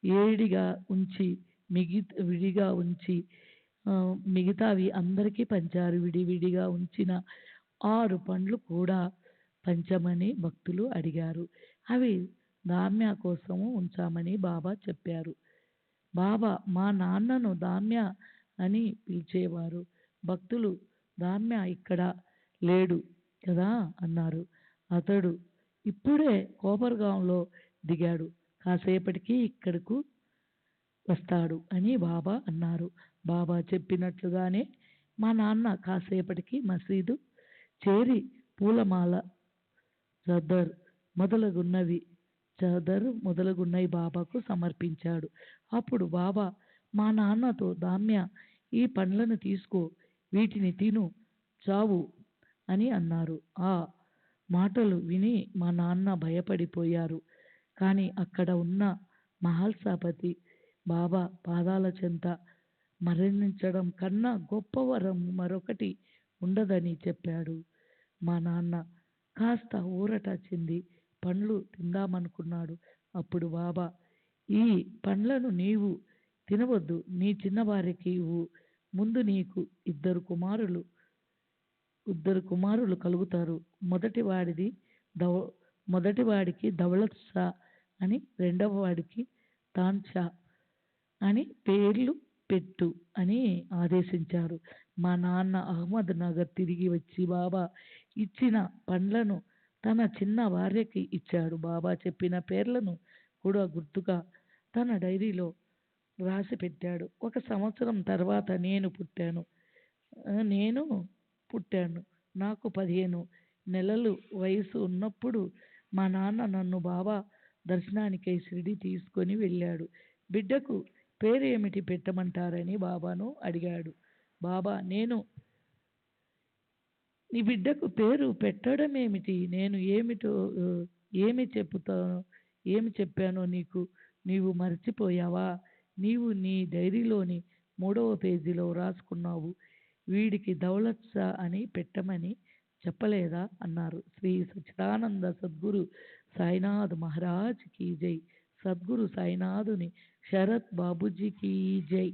విడిగా ఉంచి మిగతావి అందరికీ పంచారు. విడివిడిగా ఉంచిన 6 పండ్లు కూడా పంచమని భక్తులు అడిగారు. అవి దామ్య కోసము ఉంచామని బాబా చెప్పారు. బాబా మా నాన్నను దామ్య అని పిలిచేవారు. భక్తులు దామ్య ఇక్కడ లేడు కదా అన్నారు. అతడు ఇప్పుడే కోపర్గాంలో దిగాడు, కాసేపటికి ఇక్కడకు వస్తాడు అని బాబా అన్నారు. బాబా చెప్పినట్లుగానే మా నాన్న కాసేపటికి మసీదు చేరి పూలమాల, చదర్ మొదలగున్నవి బాబాకు సమర్పించాడు. అప్పుడు బాబా మా నాన్నతో, దామ్య, ఈ పండ్లను తీసుకో, వీటిని తిను, చావు అని అన్నారు. ఆ మాటలు విని మా నాన్న భయపడిపోయారు. కానీ అక్కడ ఉన్న మహల్సాపతి బాబా పాదాల చెంత మరణించడం కన్నా గొప్ప వరం మరొకటి ఉండదని చెప్పాడు. మా నాన్న కాస్త ఊరట చెంది పండ్లు తిందామనుకున్నాడు. అప్పుడు బాబా, ఈ పండ్లను నీవు తినవద్దు, నీ చిన్నవారికి ఇవ్వు. ముందు నీకు ఇద్దరు కుమారులు కలుగుతారు. మొదటివాడికి దౌలత్ షా అని, రెండవ వాడికి తాన్ షా అని పేర్లు పెట్టు అని ఆదేశించారు. మా నాన్న అహ్మద్ నగర్ తిరిగి వచ్చి బాబా ఇచ్చిన పండ్లను తన చిన్న భార్యకి ఇచ్చాడు. బాబా చెప్పిన పేర్లను కూడా గుర్తుగా తన డైరీలో రాసి పెట్టాడు. 1 సంవత్సరం తర్వాత నేను పుట్టాను. నాకు 15 నెలలు వయసు ఉన్నప్పుడు మా నాన్న నన్ను బాబా దర్శనానికై షిరిడి తీసుకొని వెళ్ళాడు. బిడ్డకు పేరు ఏమిటి పెట్టమంటారని బాబాను అడిగాడు. బాబా, నీ బిడ్డకు పేరు పెట్టడం ఏమిటి? నేను ఏమి చెప్పానో నీవు మర్చిపోయావా? నీవు నీ డైరీలోని 3వ పేజీలో రాసుకున్నావు. వీడికి దౌలత్ షా అని పెట్టమని చెప్పలేదా అన్నారు. శ్రీ సచ్చిదానంద సద్గురు సాయినాథ్ మహారాజ్ కీ జై. సద్గురు సాయినాథుని శరత్ బాబూజీ కీ జై.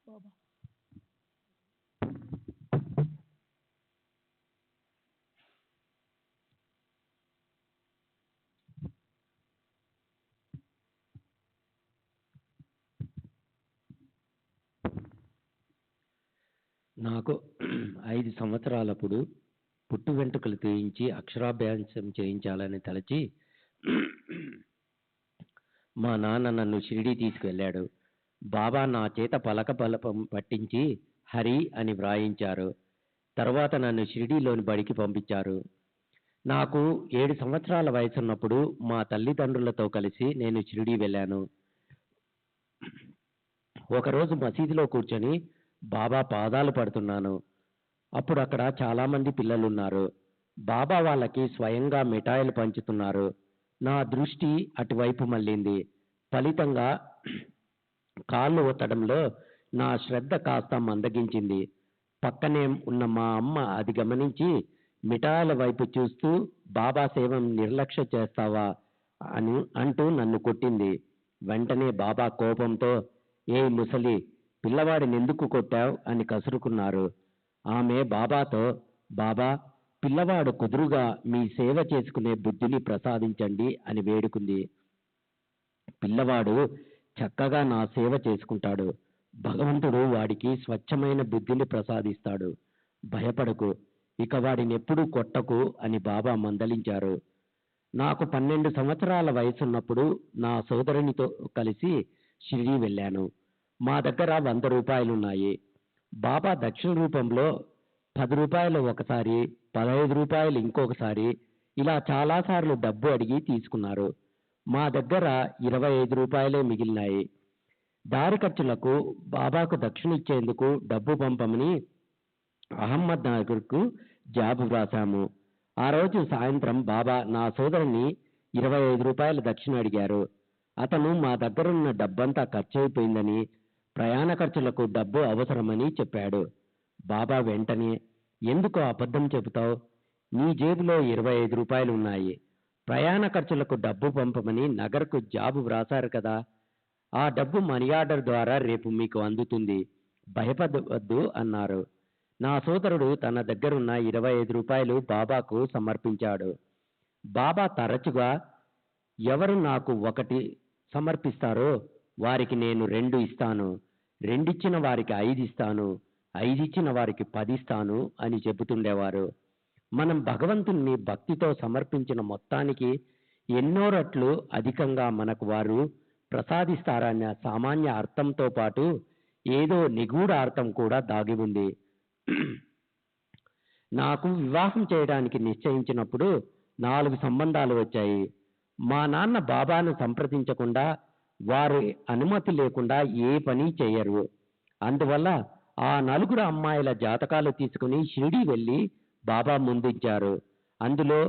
బాబా నాకు 5 సంవత్సరాలప్పుడు పుట్టు వెంట్రుకలు తీయించి అక్షరాభ్యాసం చేయించాలని తలచి మా నాన్న నన్ను షిరిడి తీసుకువెళ్ళాడు. బాబా నా చేత పలక బలపం పట్టించి హరి అని వ్రాయించారు. తర్వాత నన్ను షిరిడీలోని బడికి పంపించారు. నాకు 7 సంవత్సరాల వయసున్నప్పుడు మా తల్లిదండ్రులతో కలిసి నేను షిరిడి వెళ్ళాను. ఒకరోజు మసీదులో కూర్చొని బాబా పాదాలు పడుతున్నాను. అప్పుడు అక్కడ చాలామంది పిల్లలున్నారు. బాబా వాళ్ళకి స్వయంగా మిఠాయిలు పంచుతున్నారు. నా దృష్టి అటువైపు మళ్ళింది. ఫలితంగా కాళ్ళు ఒత్తడంలో నా శ్రద్ధ కాస్త మందగించింది. పక్కనే ఉన్న మా అమ్మ అది గమనించి మిఠాయిల వైపు చూస్తూ బాబా సేవను నిర్లక్ష్య చేస్తావా అంటూ నన్ను కొట్టింది. వెంటనే బాబా కోపంతో, ఏ ముసలి, పిల్లవాడిని ఎందుకు కొట్టావు అని కసురుకున్నారు. ఆమె బాబాతో, బాబా, పిల్లవాడు కుదురుగా మీ సేవ చేసుకునే బుద్ధిని ప్రసాదించండి అని వేడుకుంది. పిల్లవాడు చక్కగా నా సేవ చేసుకుంటాడు. భగవంతుడు వాడికి స్వచ్ఛమైన బుద్ధిని ప్రసాదిస్తాడు. భయపడకు, ఇక వాడిని ఎప్పుడూ కొట్టకు అని బాబా మందలించారు. నాకు 12 సంవత్సరాల వయసున్నప్పుడు నా సోదరునితో కలిసి షిరిడి వెళ్ళాను. మా దగ్గర 100 రూపాయలున్నాయి. బాబా దక్షిణ రూపంలో 10 రూపాయలు ఒకసారి, 15 రూపాయలు ఇంకొకసారి, ఇలా చాలాసార్లు డబ్బు అడిగి తీసుకున్నారు. మా దగ్గర 25 రూపాయలే మిగిలినాయి. దారి ఖర్చులకు బాబాకు దక్షిణ ఇచ్చేందుకు డబ్బు పంపమని అహ్మద్ నగర్కు జాబు వ్రాసాము. ఆ రోజు సాయంత్రం బాబా నా సోదరుని 25 రూపాయల దక్షిణ అడిగారు. అతను మా దగ్గరున్న డబ్బంతా ఖర్చయిపోయిందని, ప్రయాణ ఖర్చులకు డబ్బు అవసరమని చెప్పాడు. బాబా వెంటనే, ఎందుకు అబద్ధం చెబుతావు? నీ జేబులో 25 రూపాయలు ఉన్నాయి. ప్రయాణ ఖర్చులకు డబ్బు పంపమని నగర్కు జాబు వ్రాసారు కదా. ఆ డబ్బు మనీ ఆర్డర్ ద్వారా రేపు మీకు అందుతుంది. భయపడవద్దు అన్నారు. నా సోదరుడు తన దగ్గరున్న 25 రూపాయలు బాబాకు సమర్పించాడు. బాబా తరచుగా ఎవరు నాకు 1 సమర్పిస్తారో వారికి నేను 2 ఇస్తాను, 2 ఇచ్చిన వారికి 5 ఇస్తాను, 5 ఇచ్చిన వారికి 10 ఇస్తాను అని చెబుతుండేవారు. మనం భగవంతుణ్ణి భక్తితో సమర్పించిన మొత్తానికి ఎన్నో రెట్లు అధికంగా మనకు వారు ప్రసాదిస్తారన్న సామాన్య అర్థంతో పాటు ఏదో నిగూఢ అర్థం కూడా దాగి ఉంది. నాకు వివాహం చేయడానికి నిశ్చయించినప్పుడు 4 సంబంధాలు వచ్చాయి. మా నాన్న బాబాను సంప్రదించకుండా, వారి అనుమతి లేకుండా ఏ పని చేయరు. అందువల్ల ఆ 4 అమ్మాయిల జాతకాలు తీసుకుని షిరిడి వెళ్ళి బాబా ముందుంచారు. అందులో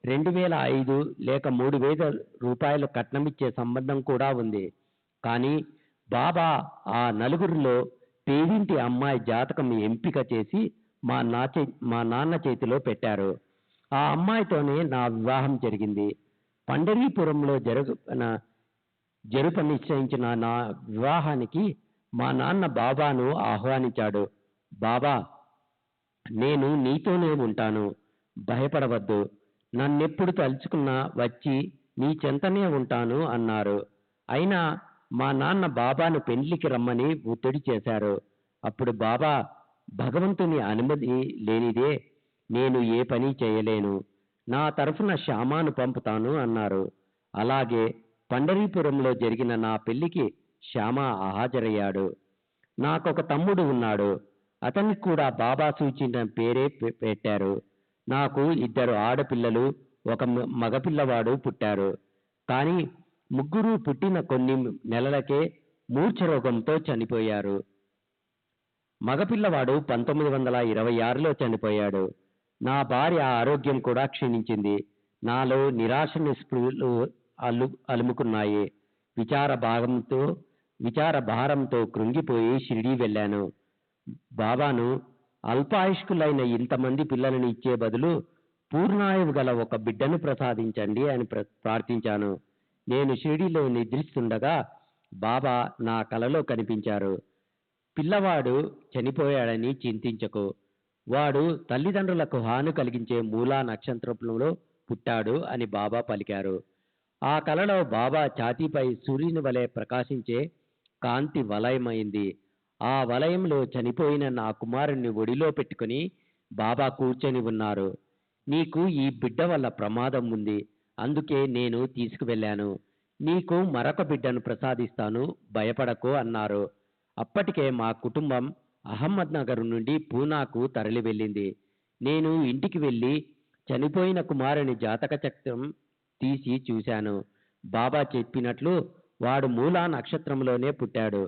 2005 లేక 3000 రూపాయలు కట్నమిచ్చే సంబంధం కూడా ఉంది. కానీ బాబా ఆ 4లో పేదింటి అమ్మాయి జాతకం ఎంపిక చేసి మా నాన్న చేతిలో పెట్టారు. ఆ అమ్మాయితోనే నా వివాహం జరిగింది. పండరీపురంలో జరుప నిశ్చయించిన నా వివాహానికి మా నాన్న బాబాను ఆహ్వానించాడు. బాబా, నేను నీతోనే ఉంటాను, భయపడవద్దు, నన్నెప్పుడు తలుచుకున్నా వచ్చి నీ చెంతనే ఉంటాను అన్నారు. అయినా మా నాన్న బాబాను పెండ్లికి రమ్మని ఒత్తిడి చేశారు. అప్పుడు బాబా, భగవంతుని అనుమతి లేనిదే నేను ఏ పని చేయలేను, నా తరఫున శ్యామాను పంపుతాను అన్నారు. అలాగే పండరీపురంలో జరిగిన నా పెళ్లికి శ్యామ హాజరయ్యాడు. నాకొక తమ్ముడు ఉన్నాడు. అతనికి కూడా బాబా సూచించిన పేరే పెట్టారు. నాకు 2 ఆడపిల్లలు, ఒక మగపిల్లవాడు పుట్టారు. కానీ ముగ్గురు పుట్టిన కొన్ని నెలలకే మూర్ఛ రోగంతో చనిపోయారు. మగపిల్లవాడు 1926లో చనిపోయాడు. నా భార్య ఆరోగ్యం కూడా క్షీణించింది. నాలో నిరాశ నిస్పృహలు అలుముకున్నాయి. విచార భారంతో కృంగిపోయి షిరిడీ వెళ్ళాను. బాబాను, అల్పాయుష్కులైన ఇంతమంది పిల్లలను ఇచ్చే బదులు పూర్ణాయువు గల ఒక బిడ్డను ప్రసాదించండి అని ప్రార్థించాను. నేను షిరిడీలో నిద్రిస్తుండగా బాబా నా కలలో కనిపించారు. పిల్లవాడు చనిపోయాడని చింతించకు, వాడు తల్లిదండ్రులకు హాని కలిగించే మూలా నక్షత్రంలో పుట్టాడు అని బాబా పలికారు. ఆ కలలో బాబా ఛాతీపై సూర్యుని వలె ప్రకాశించే కాంతి వలయమైంది. ఆ వలయంలో చనిపోయిన నా కుమారుణ్ణి ఒడిలో పెట్టుకుని బాబా కూర్చొని ఉన్నారు. నీకు ఈ బిడ్డ వల్ల ప్రమాదం ఉంది, అందుకే నేను తీసుకువెళ్ళాను. నీకు మరొక బిడ్డను ప్రసాదిస్తాను, భయపడకు అన్నారు. అప్పటికే మా కుటుంబం అహ్మద్నగర్ నుండి పూనాకు తరలి వెళ్ళింది. నేను ఇంటికి వెళ్ళి చనిపోయిన కుమారుని జాతక చక్రం తీసి చూశాను. బాబా చెప్పినట్లు వాడు మూలా నక్షత్రంలోనే పుట్టాడు.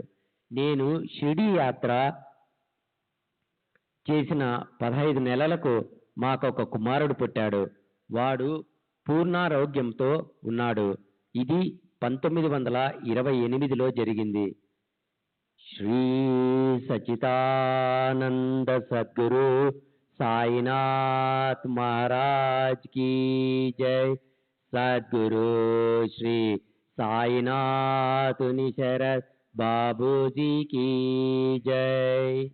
నేను షిరిడీ యాత్ర చేసిన 15 నెలలకు మాకొక కుమారుడు పుట్టాడు. వాడు పూర్ణారోగ్యంతో ఉన్నాడు. ఇది 1928లో జరిగింది. శ్రీ సచిదానంద సద్గురు సాయినాథ్ మహారాజ్ की जय. सद्गुरु श्री साईनाथ शरद बाबूजी की जय.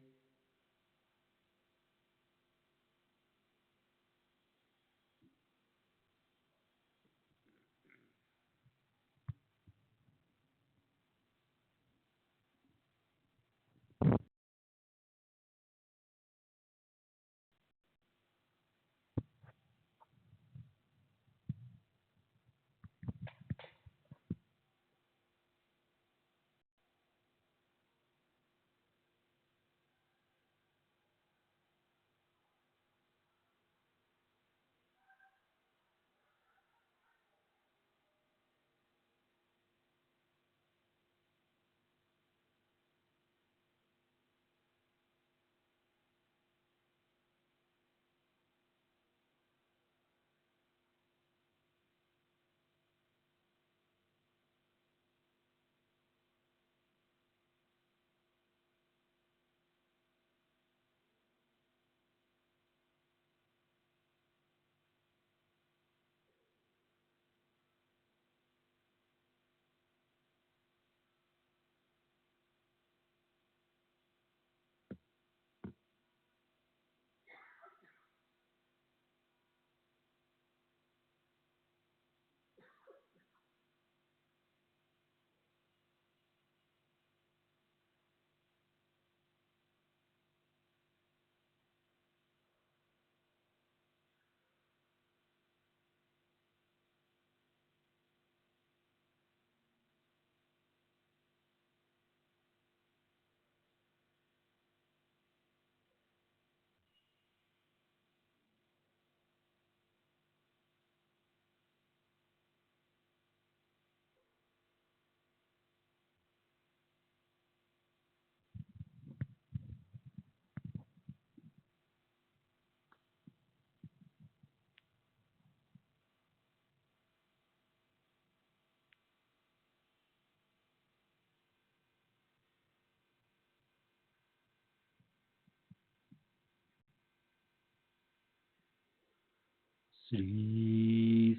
श्री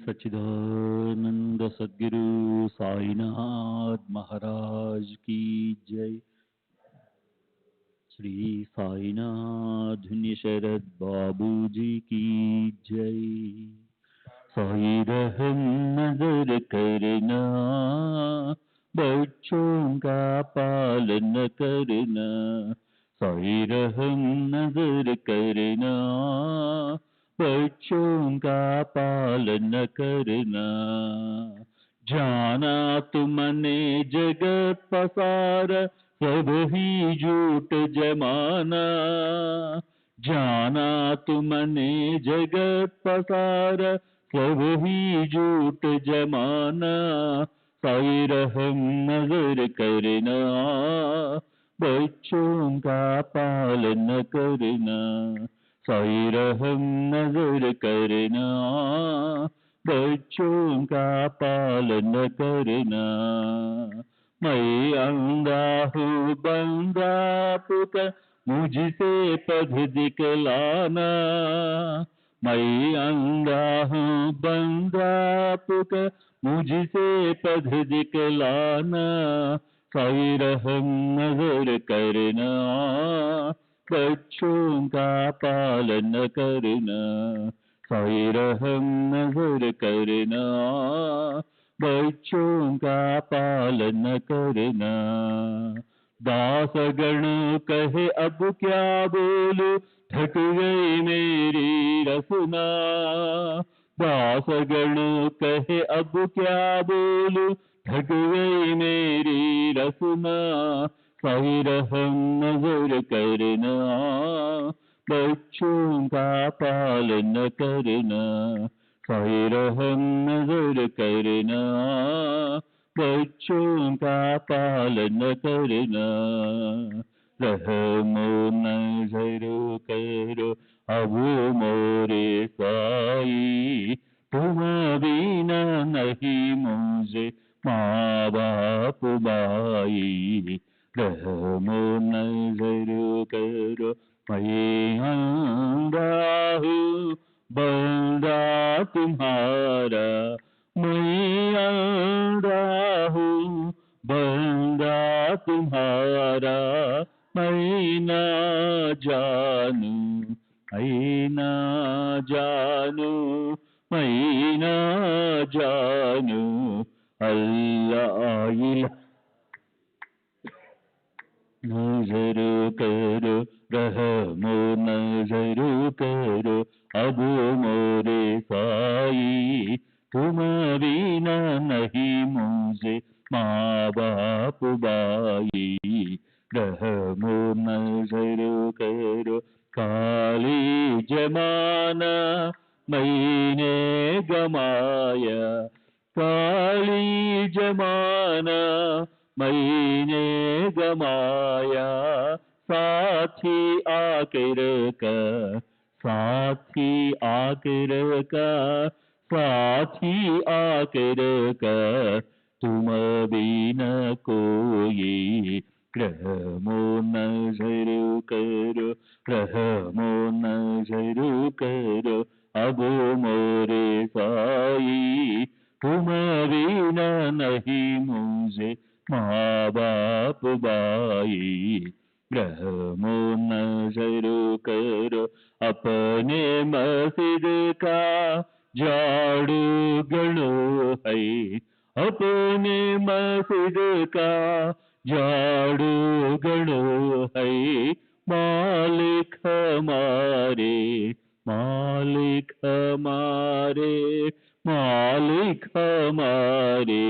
सच्चिदानंद सद्गुरु साईनाथ महाराज की जय. श्री साईनाथ शरद बाबूजी की जय. साई रहम नजर करना, बच्चों का पालन करना, साई रहम नजर करना, बच्चों का पालन करना। जाना तुमने जगत पसारा, सब ही झूठ जमाना। जाना तुमने जगत पसारा, सब ही झूठ जमाना। साई रहम नजर करना, बच्चों का पालन करना। साई रहम नजर करना, बच्चों का पालन करना। मैं अंधा हूँ बंदा पुकार, मुझसे पद दिखलाना। मैं अंधा हूँ बंदा पुकार, मुझसे पद दिखलाना। साई रहम नजर करना, बच्चों का पालन करना। साई रहम नजर करना, बच्चों का पालन करना। दास गण कहे अब क्या बोलूं, थक गई मेरी रसना। दास गण कहे अब क्या बोलूं, थक गई मेरी रसना। साई रहम नजर करना, बच्चों का पालन करना। साई रहम नजर करना, बच्चों का पालन करना। रहम नजर करो अब मोरे साई, तुम बिना नहीं मुझे माँ बाप भाई। रहम नजर करो मैं अंधा हूँ बंदा तुम्हारा। मैं अंधा हूँ बंदा तुम्हारा। मैं ना जानू, मैं ना जानू, मैं ना जानू। अल्लाह इला नजर करो, रहमो नजर करो अब मोरे साई। तुम बिना नहीं मुझे माँ बाप भाई। रहमो नजर करो, काली जमाना मैंने गमाया। काली जमाना मैंने गमाया। साथी आकर का, साथी आकर का, साथी आकर का, तुम बिना कोई। रहमो नजर करो, रहमो नजर करो अब मोरे साई। तुम बिना नहीं मुझे माँ बाप भाई। रहमो नजर करो, अपने मस्जिद का झाड़ू गणो है। अपने मस्जिद का झाड़ू गणो है। मालिक हमारे, मालिक हमारे, मालिक हमारे,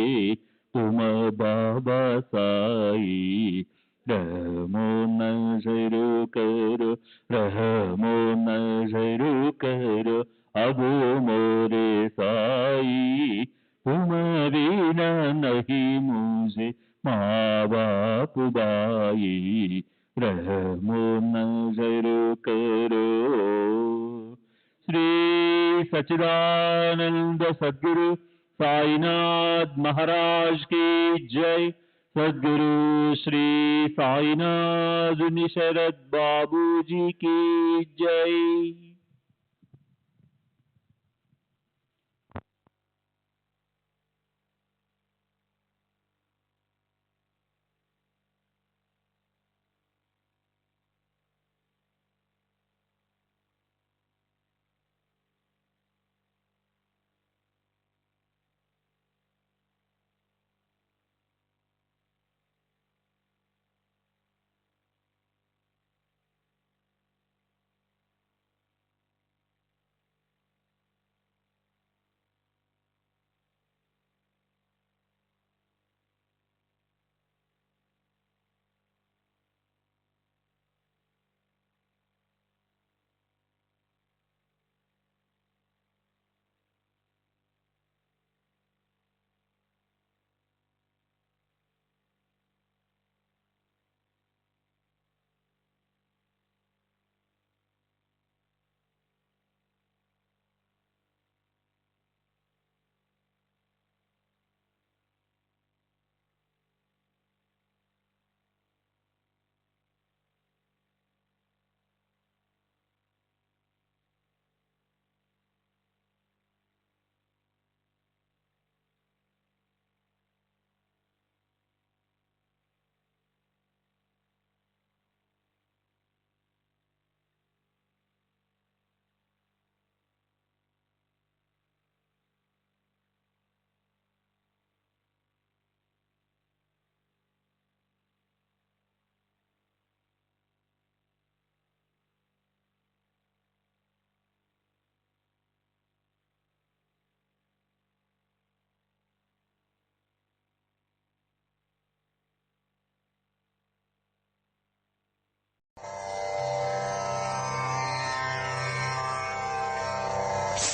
तुम बाबा साई। रहमो नजर करो, रहमो नजर करो अब मोरे साई। तुम बिना नहीं मुझे माँ बाप भाई। रहमो नजर करो। श्री सच्चिदानंद सद्गुरु साईनाथ महाराज की जय। सद्गुरु श्री साईनाथ निशरद बाबू जी की जय।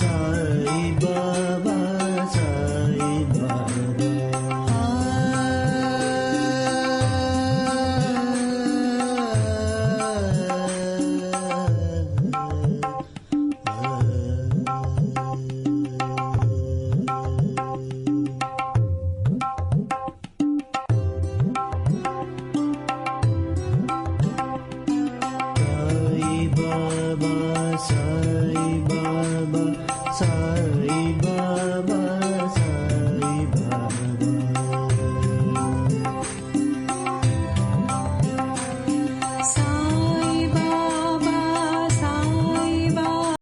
సాయి